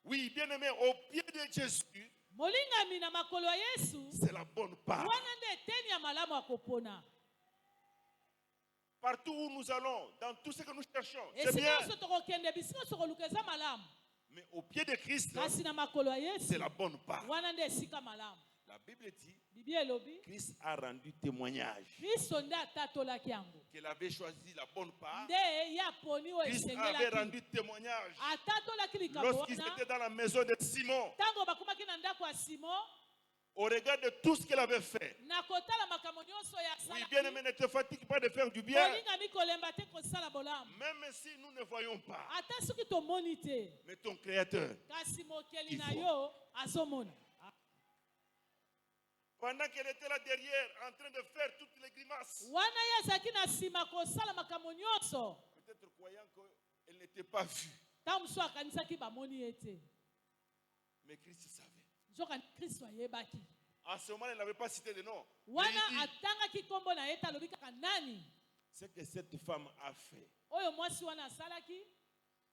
Oui, bien aimé, au pied de Jésus, Molingami na makolo ya Yesu c'est la bonne part. wana nde eteni ya malamu akopona. Partout où nous allons, dans tout ce que nous cherchons, c'est Esika bien. nyonso tokokende bisika nyonso koluka eza malamu Mais au pied de Christ, kasi na makolo ya c'est Yesu la bonne part. wana nde esika malamu. La Bible dit, Biblia elobi Christ a rendu témoignage Kristo nde atatolaki yango qu'elle avait choisi la bonne part. nde ye aponi oyo Christ avait esengelaki rendu témoignage atatolaki likambo lorsqu'ils wana étaient dans la maison de Simon, ntango bakomaki na ndako ya Simon au regard de tout ce qu'elle avait fait. na kotala makambo nyonso oyo Oui, bien aimé, asalaki. ne te fatigue pas de faire du bien. Olingami kolemba te kosala bolamu Même si nous ne voyons pas. ata soki tomoni te Mais ton Créateur, kasi mokeli Il na faut. yo azomona. pendant qu'elle était là derrière, en train de faire toutes les grimaces, Wana ye azalaki na nsima kosala makambo nyonso peut-être croyant qu'elle n'était pas vue. ntango mosusu akanisaki bamoni ye te Mais Christ savait. nzoka Kristo ayebaki. En ce moment, elle n'avait pas cité de nom. Mais Wana il dit, atangaki nkombo na ye te alobi kaka nani ce que cette femme a fait, oyo mwasi wana asalaki.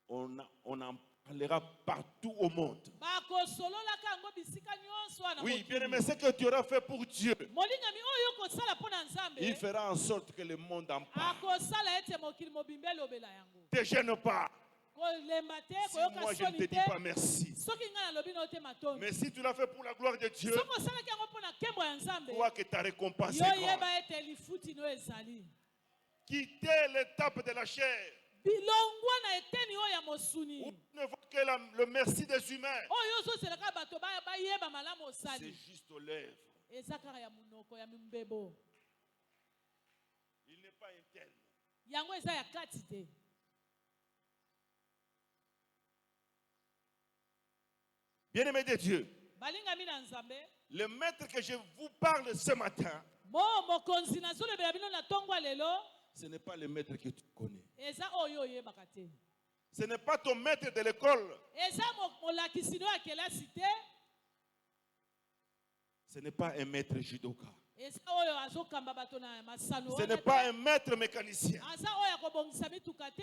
on en parlera partout au monde. Bakosololaka yango bisika nyonso wana Oui, mokili. bien aimé, ce que tu auras fait pour Dieu, Molingami oyo kosala mpo na Nzambe il fera en sorte que le monde en parle. akosala ete mokili mobimba elobela yango. Ne te gêne pas. Kolemba te Si moi koyoka je ne te soni dis pas te merci. soki ngai nalobi na yo te matondo. Mais si tu l'as fait pour la gloire de Dieu, Soki osalaki yango mpo na nkembo ya Nzambe crois que ta récompense yo est grande. yeba ete lifuti no ezali. Quitter l'étape de la chair, Bilongwa na eteni oyo ya où mosuni tu ne vois que le merci des humains. oyo ozoselaka bato bayeba malamu C'est osali juste aux lèvres. eza kaka ya monoko ya mbebo Il n'est pas interne. yango eza ya kati te. Bien-aimé de Dieu, Balingami na Nzambe le maître que je vous parle ce matin, mokonzi nazolobela bino na ntongo ya lelo ce n'est pas le maître que tu connais. eza oyo oyebaka te. Ce n'est pas ton maître de l'école. Eza molakisi no ya kelasi te. Ce n'est pas un maître judoka. eza oyo azokamba bato na masano Ce wana n'est pas te. un maître mécanicien. Aza oyo akobongisa mituka te.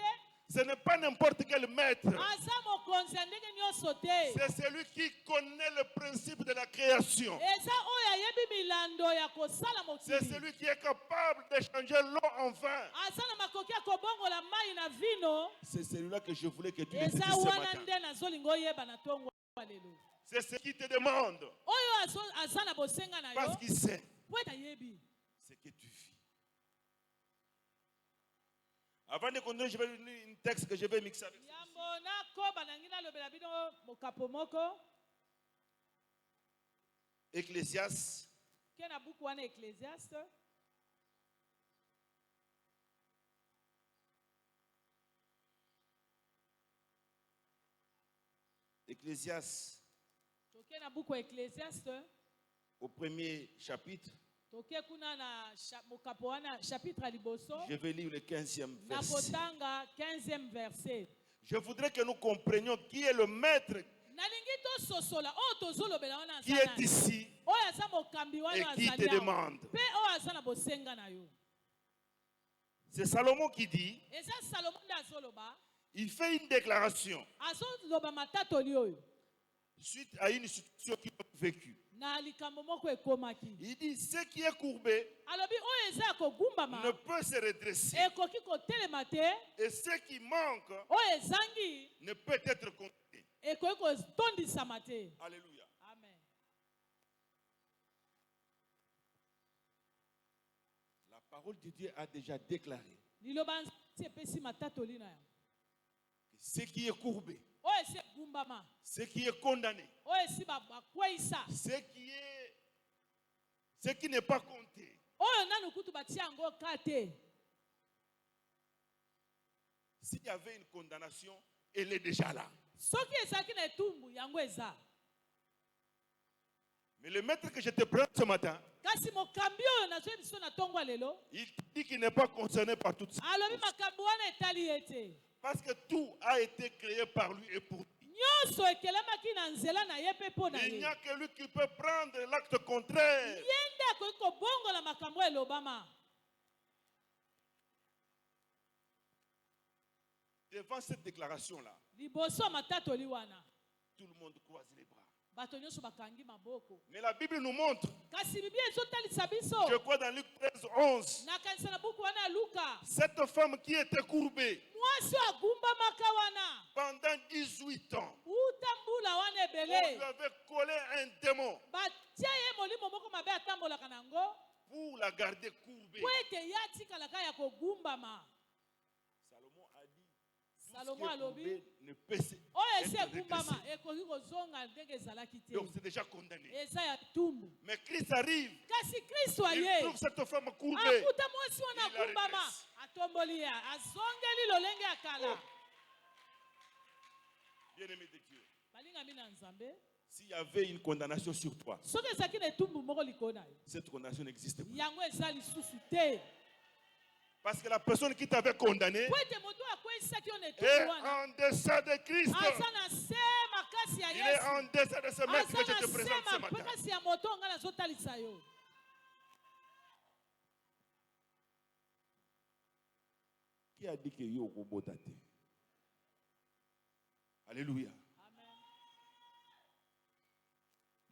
Ce n'est pas n'importe quel maître. Aza mokonzi ya ndenge nyonso te. C'est celui qui connaît le principe de la création. Eza oyo ayebi milando ya kosala C'est mokili. celui qui est capable d'échanger l'eau en vin. Aza na makoki ya kobongola mai na vino. C'est celui-là que je voulais que tu le dises Eza ce wana matin. nde nazolinga oyeba na ntongo ya lelo. C'est ce qui te demande. Oyo aza na bosenga na Parce yo. qu'il sait Po ete ayebi. ce que tu vis. Avant de continuer, je vais lire un texte que je vais mixer avec ça. Yambo nakoba nangi nalobela bino mokapo moko. Ecclésiaste, Ke na buku wana Ecclésiaste. Ecclésiaste, Toke na buku Ecclésiaste. au premier chapitre, Toke kuna na mokapo wana chapitre ya liboso. je vais lire le 15e Na verset. kotanga 15e verset. Je voudrais que nous comprenions qui est le maître Nalingi tososola oyo tozolobela wana qui aza est nani. ici Oyo aza mokambi et wana qui te azali awa. demande. Pe oyo aza na bosenga na yo. C'est Salomon qui dit, Eza Salomo nde azoloba. il fait une déclaration Azoloba matatoli oyo. suite à une situation qu'il a vécue. Na likambo moko ekomaki. Il dit, ce qui est courbé Alobi oyo eza ya kogumbama. ne peut se redresser. Ekoki kotelema te. Et ce qui manque Oyo ezangi. ne peut être compté. Ekoki kotondisama te. Alléluia. Amen. La parole de Dieu a déjà déclaré Liloba nzambe epesi matatoli na yango. que ce qui est courbé, Oyo esi egumbama. ce qui est condamné, Oyo esi bakweyisa. ce qui n'est pas compté, Oyo nanu kutu batia yango ka te. s'il y avait une condamnation, elle est déjà là. Soki ezalaki na etumbu yango eza. Mais le maître que je te prends ce matin, Kasi mokambi oyo nazwi biso na ntongo ya lelo. il dit qu'il n'est pas concerné par tout ça. Alobi makambo wana etali ye te. Parce que tout a été créé par lui et pour lui. Nyonso ekelemaki na nzela na ye mpe mpo na Il ye. n'y a que lui qui peut prendre l'acte contraire. Ye nde akoki kobongola makambo elobama. Devant cette déclaration-là, Liboso matatoli wana. tout le monde croise les bras. Bato nyonso bakangi maboko. Mais la Bible nous montre, Kasi Biblia ezotalisa biso. je crois dans Luc 13, 11, Nakanisa na buku wana ya Luka. cette femme qui était courbée Mwasi oyo agumbamaka wana. pendant 18 ans, Uta mbula wana on lui ebele. avait collé un démon Batia ye molimo moko mabe atambolaka nango. pour la garder courbée. Po ete ye atikalaka ya kogumbama. Salomon a dit, tout Salomo ce qui est alobi. courbé ne peut se Oyo esi être egumbama redressé. ekoki kozonga ndenge ezalaki te. Donc c'est déjà condamné. Eza ya tumbu. Mais Christ arrive, Kasi Kristo il aye. trouve cette femme courbée. Akuta mwasi wana Il la agumbama. redresse. Atomboli ye. Azongeli lolenge ya kala. Bien-aimé de Dieu, Balingami na Nzambe. s'il y avait une condamnation sur toi, Soki ezalaki na etumbu moko likolo na yo. cette condamnation n'existe pas. Yango eza lisusu te. Parce que la personne qui t'avait condamné Po ete moto akweyisaki yo na est etumbu wana. en deçà de Christ. Aza na se makasi ya Il est en Yesu. deçà de ce maître que Aza je na te se présente ce matin. makasi ya moto nga nazotalisa yo. Qui a dit que yo kobotate? Alléluia. Amen.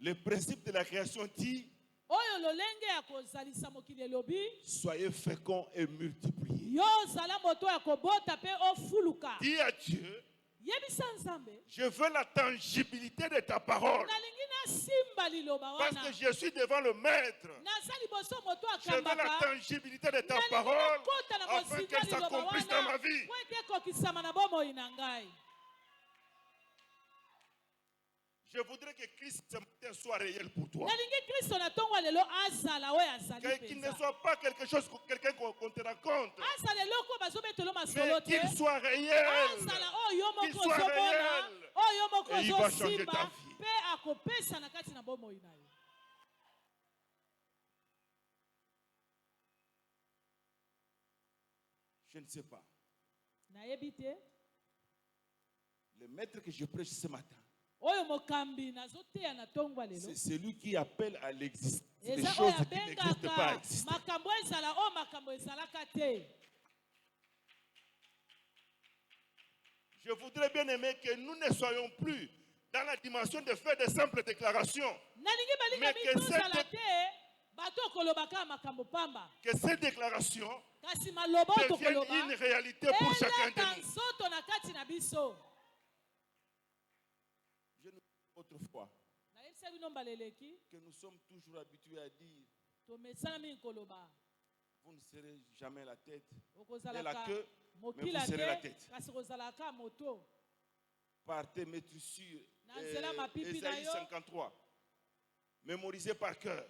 Le principe de la création dit, Oyo lolenge ya kozalisa mokili elobi. soyez féconds et multipliez. Yo zala moto ya kobota pe ofuluka. Dis à Dieu, Yebisa Nzambe. je veux la tangibilité de ta parole. Nalingi na simba liloba Parce wana. que je suis devant le maître. Naza liboso moto Je veux la akambaka. tangibilité de ta Nalingi parole nakota na afin mosinga qu'elle liloba s'accomplisse dans ma wana. vie. Po ete ekokisama na bomoi na ngai. Je voudrais que Christ ce matin soit réel pour toi. Nalingi Kristo na ntongo ya lelo azala oyo azali Qu'il ne penza. soit pas quelque chose, quelqu'un qu'on te raconte. Azala eloko bazobetelo Mais masolo te. qu'il soit réel. Azala oyo Qu'il moko soit ozomona. réel. Oyo moko Et il va changer ozosimba. ta vie. Pe akopesa na kati na bomoi na yo. Je ne sais pas. Nayebi te. Le maître que je prêche ce matin oyo mokambi nazoteya na tongwa lelo C'est celui qui appelle à l'existence des eza choses oyo qui n'existent pas à abengaka exister. makambo ezala oyo makambo ezalaka te. Je voudrais bien aimer que nous ne soyons plus dans la dimension de faire de simples déclarations. nalingi balinga Mais que mitozala cette- te bato okolobaka makambo pamba Que ces déclarations kasi maloba oyo deviennent tokoloba une réalité pour chacun eleka de nous. nzoto na kati na biso. Je nous dis autrefois nayebisa bino mbala eleki que nous sommes toujours habitués à dire tomesana mingi koloba vous ne serez jamais la tête et la okozalaka queue, mais mokila vous serez la te tête. kasi kozalaka moto. Partez mes sur Na nzela mapipi na Ésaïe yo. 53. Mémorisez par cœur.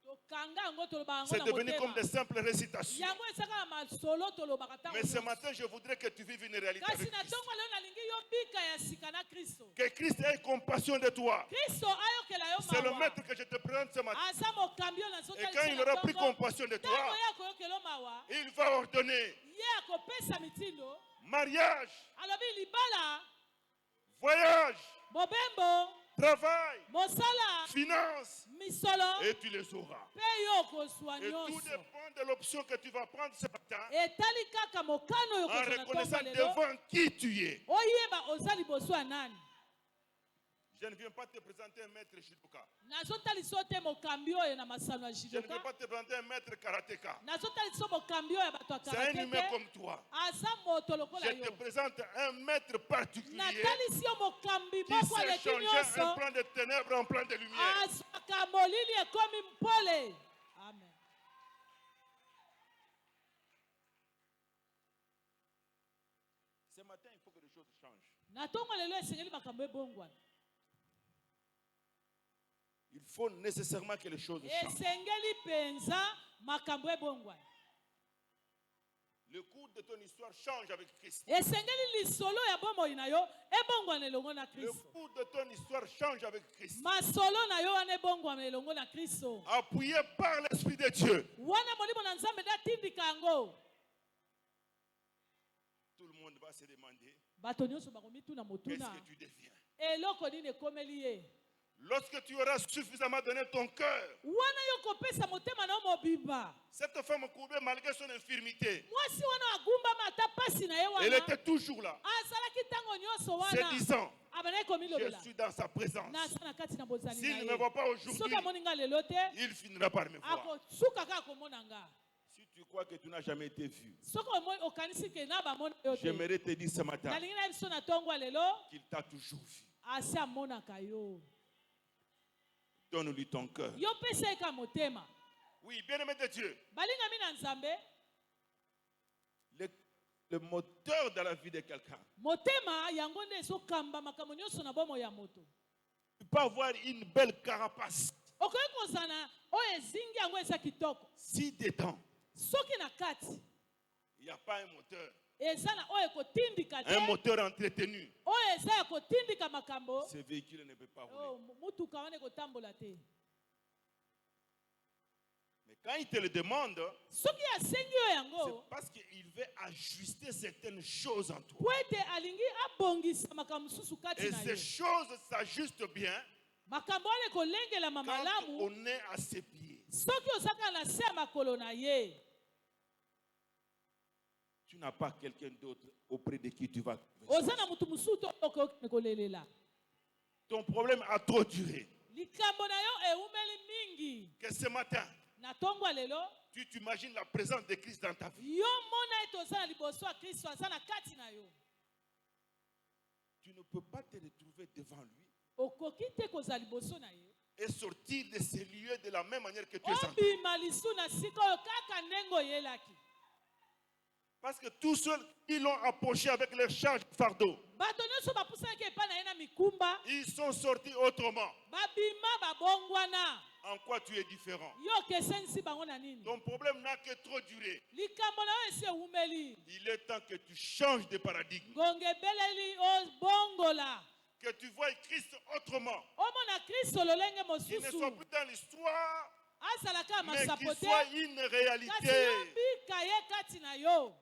tokanga yango toloba yango C'est na devenu comme des motema simples récitations. yango ezaka na masolo tolobaka ntango Mais ce nyonso. matin, je voudrais que tu vives une réalité kasi avec na Christ. ntongo lelo nalingi yo bika ya sika na kristo. Que Christ ait compassion de toi. kristo ayokela yo C'est le mawa maître que je te présente ce matin. aza mokambi oyo Et quand il aura pris compassion de ntango toi, ye akoyokela yo mawa il va ordonner ye akopesa mitindo mariage, alobi libala voyage, mobembo travail, mosala finance, misolo et tu les auras. mpe yo okozwa Et tout nyonso. dépend de l'option que tu vas prendre ce matin etali kaka mokano oyo en okozwa na reconnaissant ntongo lelo devant qui tu es. oyeba oza liboso ya nani. Je ne viens pas te présenter un maître judoka. nazotalisa yo te mokambi oyo na masano ya Je ne viens jidoka pas te présenter un maître karatéka. nazotalisa yo mokambi oyo ya bato ya C'est un humain karate comme toi. aza moto lokola Je te yo. présente un maître particulier natalisi yo mokambi qui moko sait aleki changer un nyonso plan de ténèbres en plan de lumière. azwaka molili ekomi mpole. Amen. Ce matin, il faut que les choses changent. na ntongo lelo esengeli makambo ebongwana Il faut nécessairement que les choses changent. esengeli mpenza makambo ebongwana Le cours de ton histoire change avec Christ. esengeli lisolo ya bomoi na yo ebongwana elongo na Le kristo. cours de ton histoire change avec Christ. masolo na yo wana ebongwana elongo na kristo. Appuyé par l'Esprit de Dieu. wana molimo na nzambe datindika yango Tout le monde va se demander bato nyonso bakomituna qu'est-ce motuna que tu deviens. eloko nini ekomeli ye. Lorsque tu auras suffisamment donné ton cœur, wana yo kopesa motema na yo mobimba cette femme courbée, malgré son infirmité, mwasi wana agumbama ata pasi na ye elle wana était toujours là, azalaki ntango nyonso se wana disant, abandaki je komilobela suis dans sa présence. naza na kati na bozali S'il na ne me voit ye. pas aujourd'hui, soki amoni nga lelo te il finira par me voir. akosuka kaka komona nga. Si tu crois que tu n'as jamais été vu, soki okanisi ke na bamona yo te j'aimerais te dire ce matin nalingi na biso na ntongo ya lelo qu'il t'a toujours vu. asi amonaka yo. Donne-lui ton cœur. yo pesa ye ka motema. Oui, bien-aimé de Dieu, balingami na nzambe le moteur de la vie de quelqu'un. motema yango nde ezokamba makambo nyonso na bomoi ya moto. Tu peux avoir une belle carapace. okoki kozala na oyo ezingi yango eza kitoko Si dedans, soki na kati il n'y a pas un moteur, eza na oyo ekotindika te un moteur entretenu, oyo eza ya kotindika makambo ce véhicule ne peut pas rouler. oyo mutuka wana ekotambola te. Mais quand il te le demande, soki asengi yo yango c'est parce qu'il veut ajuster certaines choses en toi. po ete alingi abongisa makambo mosusu kati Et na ces yo. choses s'ajustent bien makambo wana ekolengelama quand malamu on est à ses pieds. soki ozaka na se ya makolo na ye. Tu n'as pas quelqu'un d'autre auprès de qui tu vas. oza na motu mosusu to okokende kolelela. Ton problème a trop duré. likambo na yo eumeli mingi. Que ce matin, na ntongo ya lelo tu t'imagines la présence de Christ dans ta vie. yo mona ete oza na liboso ya kristo aza na kati na yo. Tu ne peux pas te retrouver devant lui okoki te kozala liboso na ye et sortir de ces lieux de la même manière que tu es sorti. obima lisu na sika oyo kaka ndenge oyelaki. Parce que tous ceux qui l'ont approché avec leurs charges fardeaux, bato nyonso bapusanaki epai na ye na mikumba ils sont sortis autrement. babima babongwana. En quoi tu es différent? yo okesenisi bango na nini. Ton problème n'a que trop duré. likambo na yo esi eumeli. Il est temps que tu changes de paradigme. ngonga ebeleli obongola. Que tu vois Christ autrement. omona kristo lolenge Qu'il ne soit mosusu plus dans l'histoire, azalaka mais qu'il masapo te soit une kasi réalité. yo bika ye kati na yo.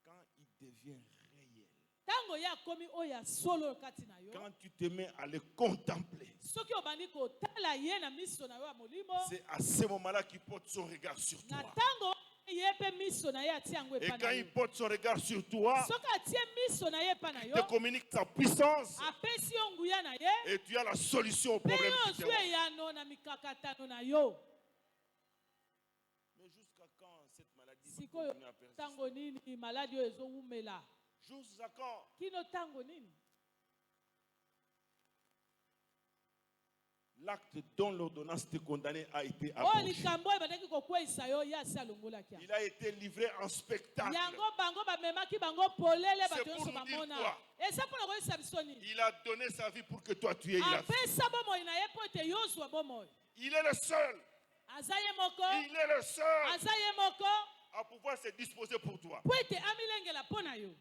Quand il devient réel, Tango ya komi oya solo kati na yo. Quand tu te mets à le contempler, Soki obandi kotala ye na miso na yo ya molimo. c'est à ce moment-là qu'il porte son regard sur Na toi. tango ye pe miso na ye atia yango Et epa quand na il yo. porte son regard sur toi, Soki atie miso na ye epa na il yo. te communique sa puissance Apesi yo nguya na ye. et tu as la solution au Pe problème yo qui te ozwi manque. eyano na mikakatano na yo. Mais jusqu'à quand cette maladie va Sikoyo continuer à persister? tango nini maladi oyo ezowumela. Jusqu'à quand? Kino tango nini? L'acte dont l'ordonnance te condamnait a été Oyo abrogé. likambo oyo bandeki kokweyisa yo ye asi alongolaki yango. Il a été livré en spectacle. Yango bango bamemaki bango polele C'est bato pour nyonso nous dire bamona. quoi? Eza mpona koyebisa biso nini? Il a donné sa vie pour que toi tu aies la vie. Apesa bomoi na ye mpo ete yo ozwa bomoi. Il est le seul. Aza ye moko. Il est le seul Aza ye moko. à pouvoir se disposer pour toi. Mpo ete amilengela mpo na yo.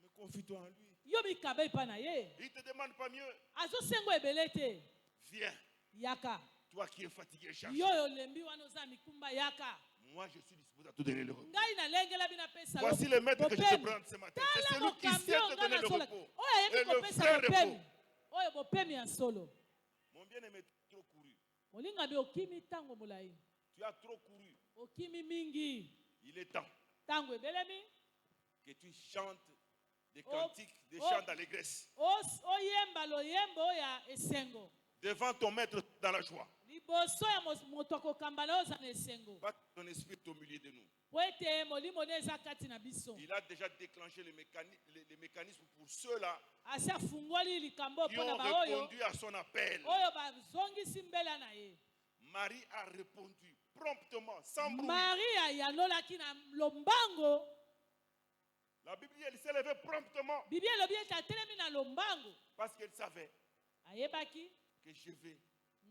Mais confie-toi en lui. Yo mikabe epa na ye. Il ne te demande pas mieux. Azosengo ebele te. Viens, Yaka. toi qui es fatigué, chargé. Yo olembi wana oza mikumba yaka. Moi, je suis disposé à te donner le repos. Ngai nalengela bina pesa yo. Voici le maître que je te bopemi. prends ce matin. C'est Tala celui qui mokambi sait oyo te ngai donner le nazola. repos. Oyo Et ayebi le kopesa vrai bopemi. repos. Oyo bopemi ya solo. Mon bien-aimé, tu as trop couru. Molinga bi okimi tango molai. Tu as trop couru. Okimi mingi. Il est temps Tango ebelemi. que tu chantes des cantiques, des oh. chants d'allégresse Oyemba loyembo ya esengo. devant ton maître dans la joie. Liboso ya moto akokamba na oza na esengo. Pas que ton esprit est au milieu de nous. Po ete molimo ne eza kati na biso. Il a déjà déclenché les mécanismes pour ceux-là Asi afungoli likambo qui mpo na ont baoyo. répondu à son appel. Oyo bazongisi mbela na ye. Marie a répondu promptement, sans bruit. Marie ayalolaki na lombango. La Bible dit elle s'est levée promptement Bibi elobi ete atelemi na lombango. parce qu'elle savait Ayebaki que je vais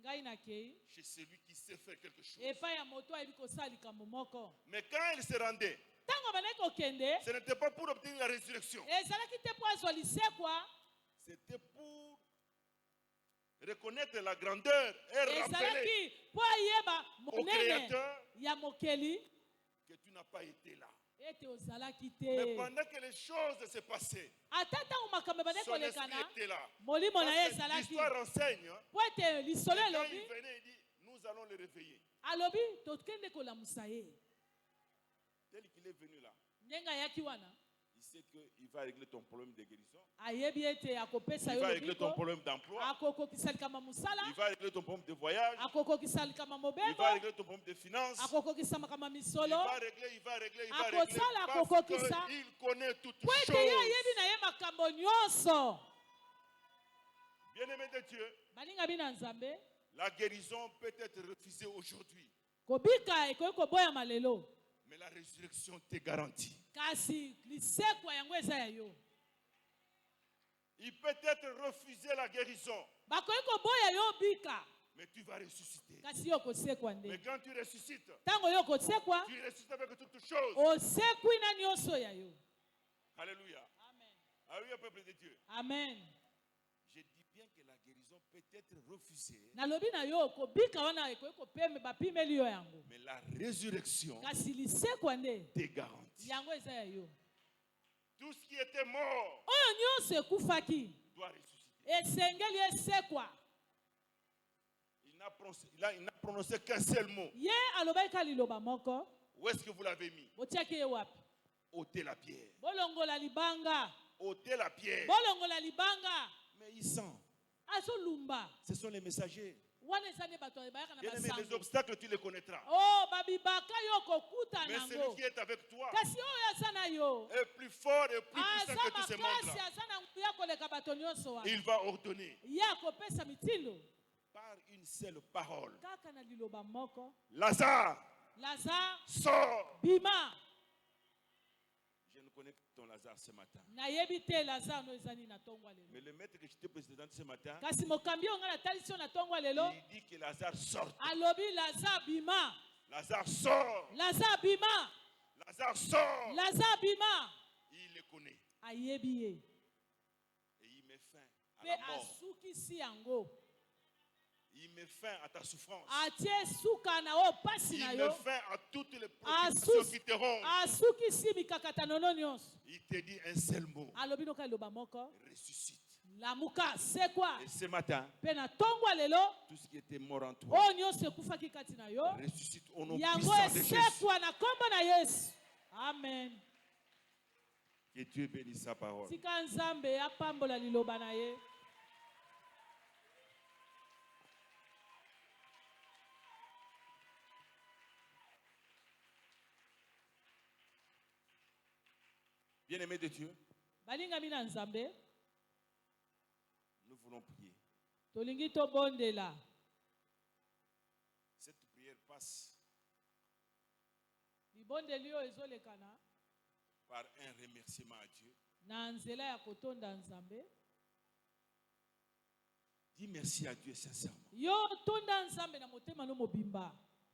ngai nakei chez celui qui sait faire quelque chose. epai ya moto ayebi kosala likambo moko. Mais quand elle se rendait, Ntango bandeki kokende ce n'était pas pour obtenir la résurrection. ezalaki te mpo azwa lisekwa. C'était pour reconnaître la grandeur et rappeler Ezalaki mpo ayeba au monene Créateur ya mokeli que tu n'as pas été là. ete ozalaki Mais te. pendant que les choses se passaient, Ata ntango makambo ebandeki son esprit kolekana était là. molimo na ye Parce que ezalaki l'histoire renseigne, hein, mpo ete lisolo quand elobi il venait, il dit, nous allons le réveiller. alobi tokende kolamusa ye. Tel qu'il est venu là, Ndenge ayaki wana il sait qu'il va régler ton problème de guérison. ayebi ete akopesa Il yo va régler ton lobiko, problème d'emploi. akokokisa likama mosala, Il va régler ton problème de voyage. akokokisa likama Il mobembo, va régler ton problème de finances. akokokisa makambo ya Il misolo. va régler, il va régler, il va Akosala, régler. Parce akokokisa. qu'il connaît toutes Po ete choses. ye ayebi na ye makambo nyonso. Bien-aimé de Dieu, Balinga bina nzambe la guérison peut être refusée aujourd'hui. kobika ekoki koboyama lelo, Mais la résurrection te garantit. kasi lisekwa yango eza ya yo. Il peut être refusé la guérison, Bakoki koboya yo bika, mais tu vas ressusciter. kasi yo kosekwa Mais nde. quand tu ressuscites, Ntango yo kosekwa, tu ressuscites avec toutes choses. osekwi na nyonso ya yo. Alléluia. Amen. Alléluia, peuple de Dieu. Amen. Je dis bien que la guérison peut être refusée, Nalobi na yo kobika wana ekoki kopeme bapimeli yo yango. mais la résurrection Kasi lisekwa nde te garantit. yango eza ya yo. Tout ce qui était mort Oyo nyonso ekufaki doit ressusciter. esengeli esekwa. Il n'a prononcé qu'un seul mot. Ye alobaki ka liloba moko. Où est-ce que vous l'avez mis? Botiaki ye wapi? Ôtez la pierre. Bolongola libanga. Ôtez la pierre. Bolongola libanga. Mais il sent. Azolumba. Ce sont les messagers. Wana eza nde bato bayaka na Bien-aimé, les basango. obstacles, tu les connaîtras. Oh, babibaka yo kokuta Mais nango. celui qui est avec toi Kasi oyo aza na yo. est plus fort et plus puissant Aza que tous ces makasi, mondes-là. aza na nguya koleka bato nyonso wana. Il va ordonner Ye akopesa mitindo. par une seule parole. Kaka na liloba moko. Lazare, Lazare, sors. bima. Je ne connais pas ton Lazare ce matin. Nayebi te Lazare no ezani na tongwa lelo. Mais le maître que je te présente ce matin, Kasi mokambi onga na talisi yo na tongwa lelo. il dit que Lazare sort. Alobi Lazare bima. Lazare sort. Lazare bima. Lazare sort. Lazare bima. Il le connaît. Ayebi ye. Et il met fin à Pe la mort. asukisi yango. Il met fin à ta souffrance. atie suka na o pasi na Il yo met fin à toutes les préoccupations qui te rongent. asukisi mikakatano nyonso. Il te dit un seul mot. Alobi noka eloba moko Ressuscite. lamuka c'est quoi? Et ce matin, Pe na tongo lelo tout ce qui était mort en toi, o nyonso ekufaki kati na yo ressuscite au nom yango puissant de Jésus. esekwa na kombo na Yesu. Amen. Que Dieu bénisse sa parole. Tika nzambe apambola liloba na ye. Bien-aimés de Dieu, Balingami na nzambe nous voulons prier. tolingi tobondela. Cette prière passe Libondeli oyo ezolekana par un remerciement à Dieu. na nzela ya kotonda nzambe. Dis merci à Dieu sincèrement. Yo tonda nzambe na motema no mobimba.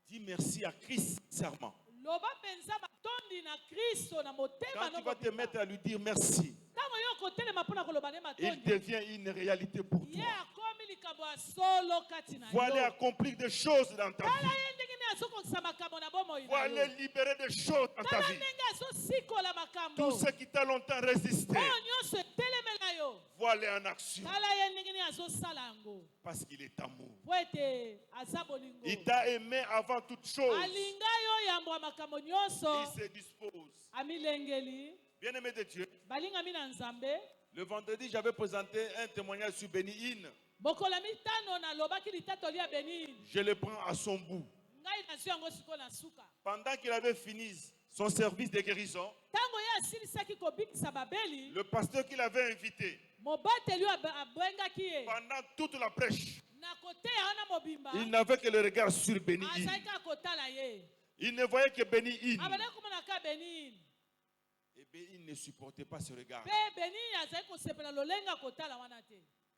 Dis merci à Christ sincèrement. Loba penza matondi na Kristo na motema Quand no tu vas te mobimba. mettre à lui dire merci, Tango yo kotelema mpona koloba ne il matondi. devient une réalité pour Ye toi. akomi likambo ya solo kati na Faut aller yo. accomplir des choses dans ta Tala vie. ye ndenge nini azokokisa makambo na bomoi Faut na aller yo. libérer des choses dans ta Tala vie. ndenge azosikola makambo. Tout ce qui t'a longtemps résisté, Oyo nyonso etelemela yo. faut aller en action. Tala ye ndenge nini azosala yango. Parce qu'il est amour. Po ete aza bolingo. Il t'a aimé avant toute chose. Alinga yo yambo ya makambo nyonso. Il se dispose. Amilengeli. Bien-aimé de Dieu, Balingami na nzambe. le vendredi, j'avais présenté un témoignage sur Béni-In. Bokola mitano na lobaki litatoli ya Benin. Je le prends à son bout. Ngai na yango siko na suka. Pendant qu'il avait fini son service de guérison, Tango ye asilisaki kobikisa babeli. le pasteur qu'il avait invité, Mobateli oyo abwengaki ye. pendant toute la prêche, Na koteya wana mobimba. il n'avait que le regard sur Béni-In. Azalaki akotala ye. Il ne voyait que Béni-In. Abandaki komonaka Benin. Et Béni ne supportait pas ce regard. Pe Benin azalaki kosepela lolenga kotala wana te.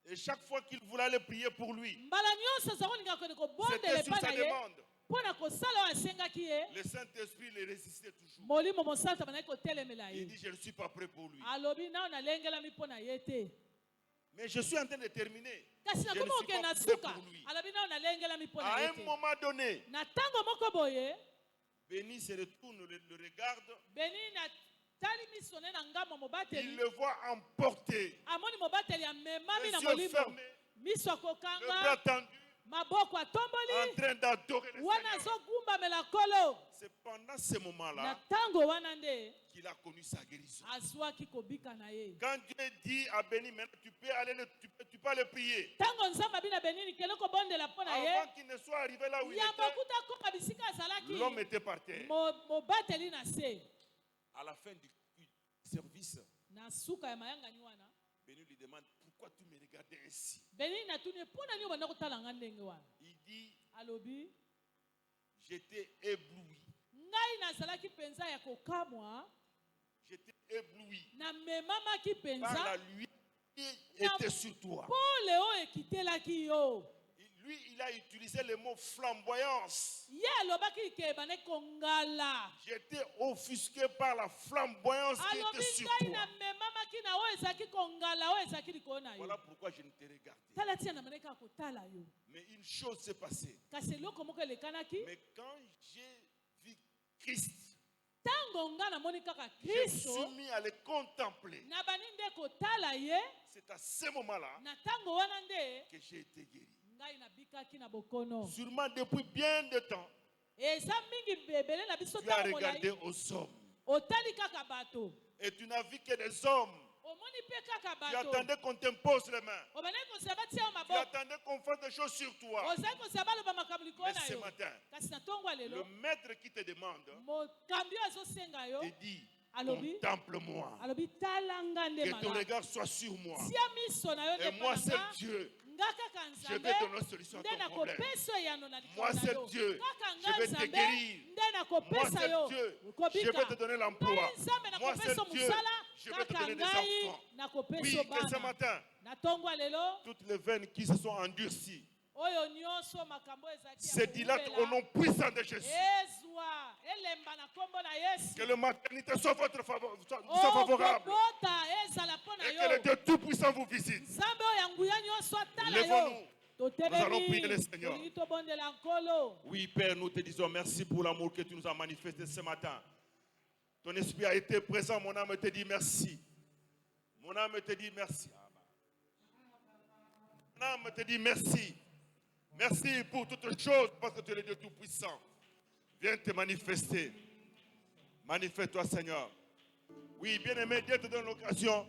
Et chaque fois qu'il voulait aller prier pour lui, Mbala nyonso azalaki kolinga kone kobondela c'était sur epai sa na ye. demande. Mpona kosala oyo asengaki ye. Le Saint-Esprit le résistait toujours. Molimo mosantu abandaki kotelemela Il ye. dit, je ne suis pas prêt pour lui. Alobi nao nalengelami mpo na ye te. Mais je suis en train de terminer. Kasi Je ne nakoma suis okende na pas prêt suka. pour lui. Alobi nao nalengelami mpo À na ye un te. moment donné, Na ntango moko boye Béni se retourne, le regarde. Benin atali miso ne na ngambo Il mobateli. le voit emporté. Amoni mobateli amemami Les na yeux molimo. fermés, Miso le bras akokanga. tendu, Maboko en atomboli. train d'adorer le Wana Seigneur. azogumbamela kolo. C'est pendant ce Na moment-là ntango wana nde qu'il a connu sa guérison. azwaki kobika na ye. Quand Dieu dit à Béni, maintenant tu peux aller, tu peux aller prier. Ntango nzambe abi na Benin kende kobondela mpo na ye. Avant qu'il ne soit arrivé là où il Yambo était, kuta koma bisika azalaki. l'homme était par terre. Mobateli na se. À la fin du service, Na suka ya mayangani wana. Béni lui demande pourquoi tu me regardais ainsi. Benin natuni mpona nini obanda kotala nga ndenge wana. Il dit, Alobi j'étais ébloui. ngai nazalaki penza ya kokamwa. J'étais ébloui Na memamaki par la penza. lumière qui était sur toi. Pole oyo ekitelaki yo. Lui, il a utilisé le mot flamboyance. Ye alobaki ke ebande kongala. J'étais offusqué par la flamboyance qui Alobi était sur ngai toi. na memamaki na oyo ezalaki kongala oyo ezalaki likolo na yo. Voilà pourquoi je ne t'ai regardé. Tala tia na maneka ya kotala yo. Mais une chose s'est passée. Kasi eloko moko elekanaki. Mais quand j'ai vu Christ, Tango nga namoni kaka je me suis Kristo. mis à le contempler. Na bani nde kotala ye. C'est à ce moment-là Na tango wana nde que j'ai été guéri. ngai nabikaki na bokono. Sûrement depuis bien de temps, Eza mingi ebele na biso tu as tango regardé molai. aux hommes. Otali kaka bato. Et tu n'as vu que des hommes. Omoni pe kaka Tu bato. attendais qu'on t'impose les mains. Obandaki koseba batia yo Tu maboko. attendais qu'on fasse des choses sur toi. Ozali koseba baloba makambo likolo Mais na ce yo. matin, Kasi na ntongo ya le lelo maître qui te demande mokambi oyo azosenga yo te dit, alobi contemple-moi. alobi tala nga nde Que ton malamu. regard soit sur moi. Tia miso na yo Et nde moi, c'est mpo Dieu. nga kaka Je vais nzambe donner solution à nde ton problème. nakopesa eyano na Moi, likolo na c'est yo Dieu. kaka Je nga vais te nzambe guérir. nde Moi, nakopesa c'est yo Dieu. Je kobika vais te donner l'emploi. ngai nzambe Moi, c'est nakopesa Dieu. mosala Je vais te kaka donner des ngai enfants. nakopesa Oui, yo que ce bana matin, na ntongo ya lelo toutes les veines qui se sont endurcies oyo nyonso makambo ezalaki se dilatent au nom puissant de Jésus. ezwa elemba na nkombo na yesu Que le maternité soit votre soit favorable. okobota ezala mpo na Et que le yo Dieu Tout-Puissant vous visite. nzambe oyo ya nguya nyonso atala yo Lèvons-nous allons prier le Seigneur. tolingi tobondela nkolo. Oui, Père, nous te disons merci pour l'amour que tu nous as manifesté ce matin. Ton esprit a été présent, mon âme te dit merci. Mon âme te dit merci. Mon âme te dit merci. Merci pour toutes choses parce que tu es le Dieu Tout-Puissant. Viens te manifester. Manifeste-toi, Seigneur. Oui, bien-aimé, Dieu te donne l'occasion.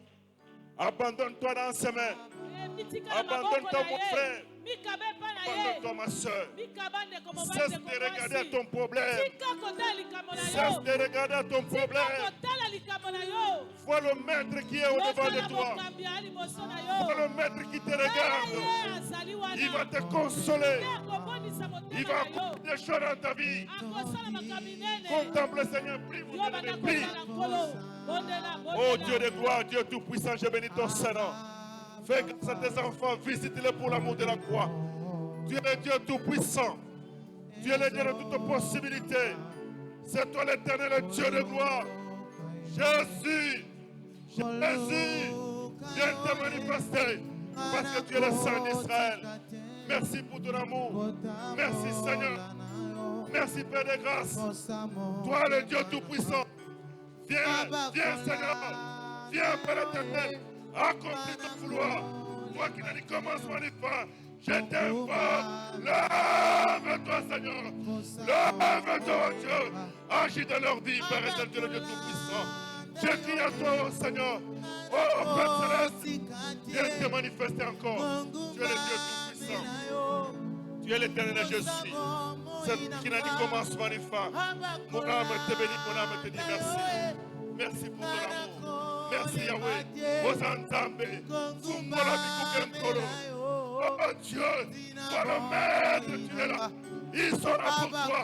Abandonne-toi dans ses mains. Abandonne-toi, mon frère. Abandonne-toi, ma soeur. Cesse de regarder à ton problème. Cesse de regarder à ton problème. Vois le maître qui est au-devant de toi. Vois le maître qui te regarde. Il va te consoler. Il va accomplir des choses dans ta vie. Contemple le Seigneur. Prie. Oh Dieu de gloire, Dieu Tout-Puissant, je bénis ton Seigneur. Fais grâce à tes enfants, visite-les pour l'amour de la croix. Tu es le Dieu Tout-Puissant. Tu es le Dieu de toutes possibilités. C'est toi l'éternel Dieu de gloire. Jésus, viens te manifester parce que tu es le Saint d'Israël. Merci pour ton amour. Merci Seigneur. Merci Père de grâce. Toi le Dieu Tout-Puissant. Viens Seigneur. Viens Père éternel. Accomplis ton vouloir. Toi qui n'as ni commencement ni fin. Je t'invoque. Lève-toi Seigneur. Lève-toi Dieu. Agis dans leur vie Père éternel, tu es le Dieu Tout-Puissant. Je crie à toi oh Seigneur. Oh Père Céleste. Viens te manifester encore. Tu es le Dieu Tout-Puissant. Tu es l'éternel je suis. Celui qui n'a ni commencement ni fin. Mon âme te bénit, mon âme te dit merci. Merci pour ton amour. Merci Yahweh. Ozanzambe. Fungola Bikukemkoro. Oh Dieu, toi le maître, tu es là. Ils sont là pour toi.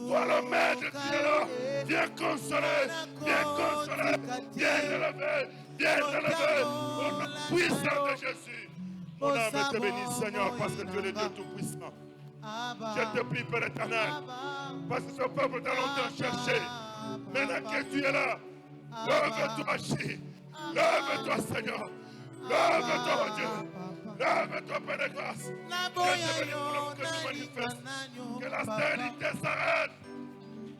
Toi le maître, tu es là. Viens consoler. Viens consoler. Viens élever. Viens élever. Au nom puissant de Jésus. Mon âme te bénit Seigneur parce que tu es le Dieu Tout-Puissant. Je te prie Père éternel. Parce que ce peuple t'a longtemps cherché. Maintenant que tu es là. Lève-toi, Ché. Lève-toi, Seigneur. Lève-toi, mon Dieu. Lève-toi, Père de grâce. Que tu manifestes. Que la stérilité s'arrête.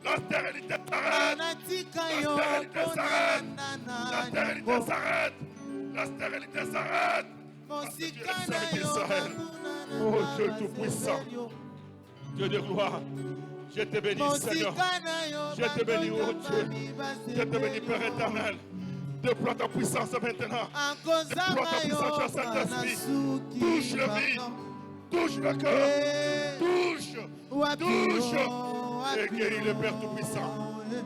La stérilité s'arrête. La stérilité s'arrête. La stérilité s'arrête. La stérilité s'arrête. Parce que tu es le Saint d'Israël. Oh Dieu Tout-Puissant. Dieu de gloire. Je te bénis, Seigneur. Je te bénis, oh Dieu. Je te bénis, Père éternel. Déploie ta puissance maintenant. Déploie ta puissance à Saint-Esprit. Touche le vide. Touche le cœur. Touche. Et guéris le Père Tout-Puissant.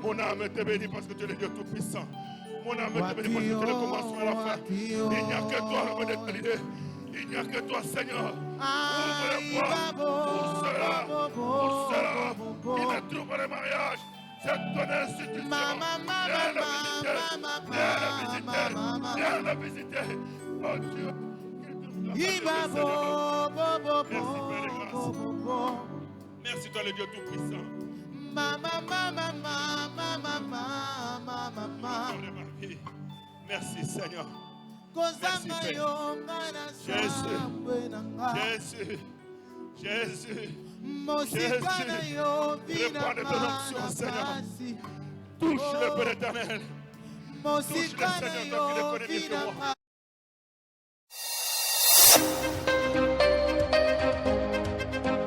Mon âme te bénit parce que tu es le Dieu Tout-Puissant. Mon âme te bénit parce que tu es le commencement et la fin. Il n'y a que toi, l'homme d'éternité. Il n'y a que toi, Seigneur. Ouvre les voies pour cela qui ne trouve pas le mariage. C'est ton institution. Viens la visiter. Oh Dieu. Merci, Père de grâce. Merci, toi, le Dieu Tout-Puissant. Merci, Seigneur. Merci, Père. Jésus. Répands de ton onction, Seigneur. Touche le Père éternel. Touche le Seigneur, toi qui le connais mieux que moi.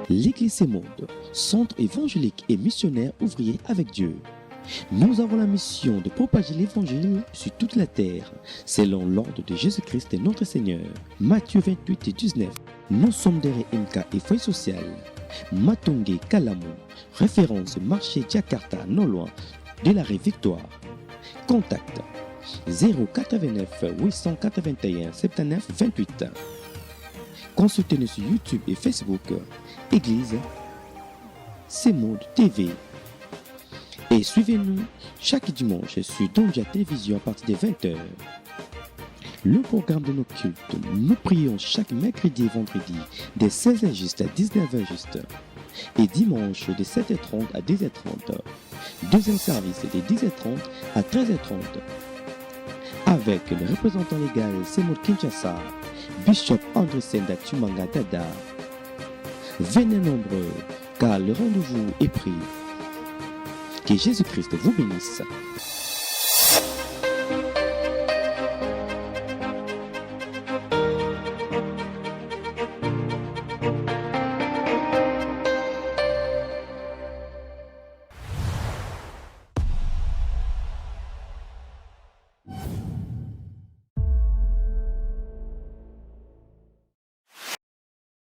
L'Église Monde, centre évangélique et missionnaire ouvrier avec Dieu. Nous avons la mission de propager l'évangile sur toute la terre, selon l'ordre de Jésus-Christ notre Seigneur. Matthieu 28 et 19. Nous sommes derrière MK et Foyer Social. Matongé Kalamu, référence marché Jakarta, non loin de la rue Victoire. Contact 089 881 79 28. Consultez-nous sur YouTube et Facebook, Église Monde TV. Et suivez-nous chaque dimanche sur Donja Télévision à partir de 20h. Le programme de nos cultes, nous prions chaque mercredi et vendredi de 16h juste à 19h juste et dimanche de 7h30 à 10h30. Deuxième service de 10h30 à 13h30 avec le représentant légal Semod Kinshasa, Bishop André Senda Tumanga Dada, Venez nombreux, car le rendez-vous est pris. Que Jésus-Christ vous bénisse.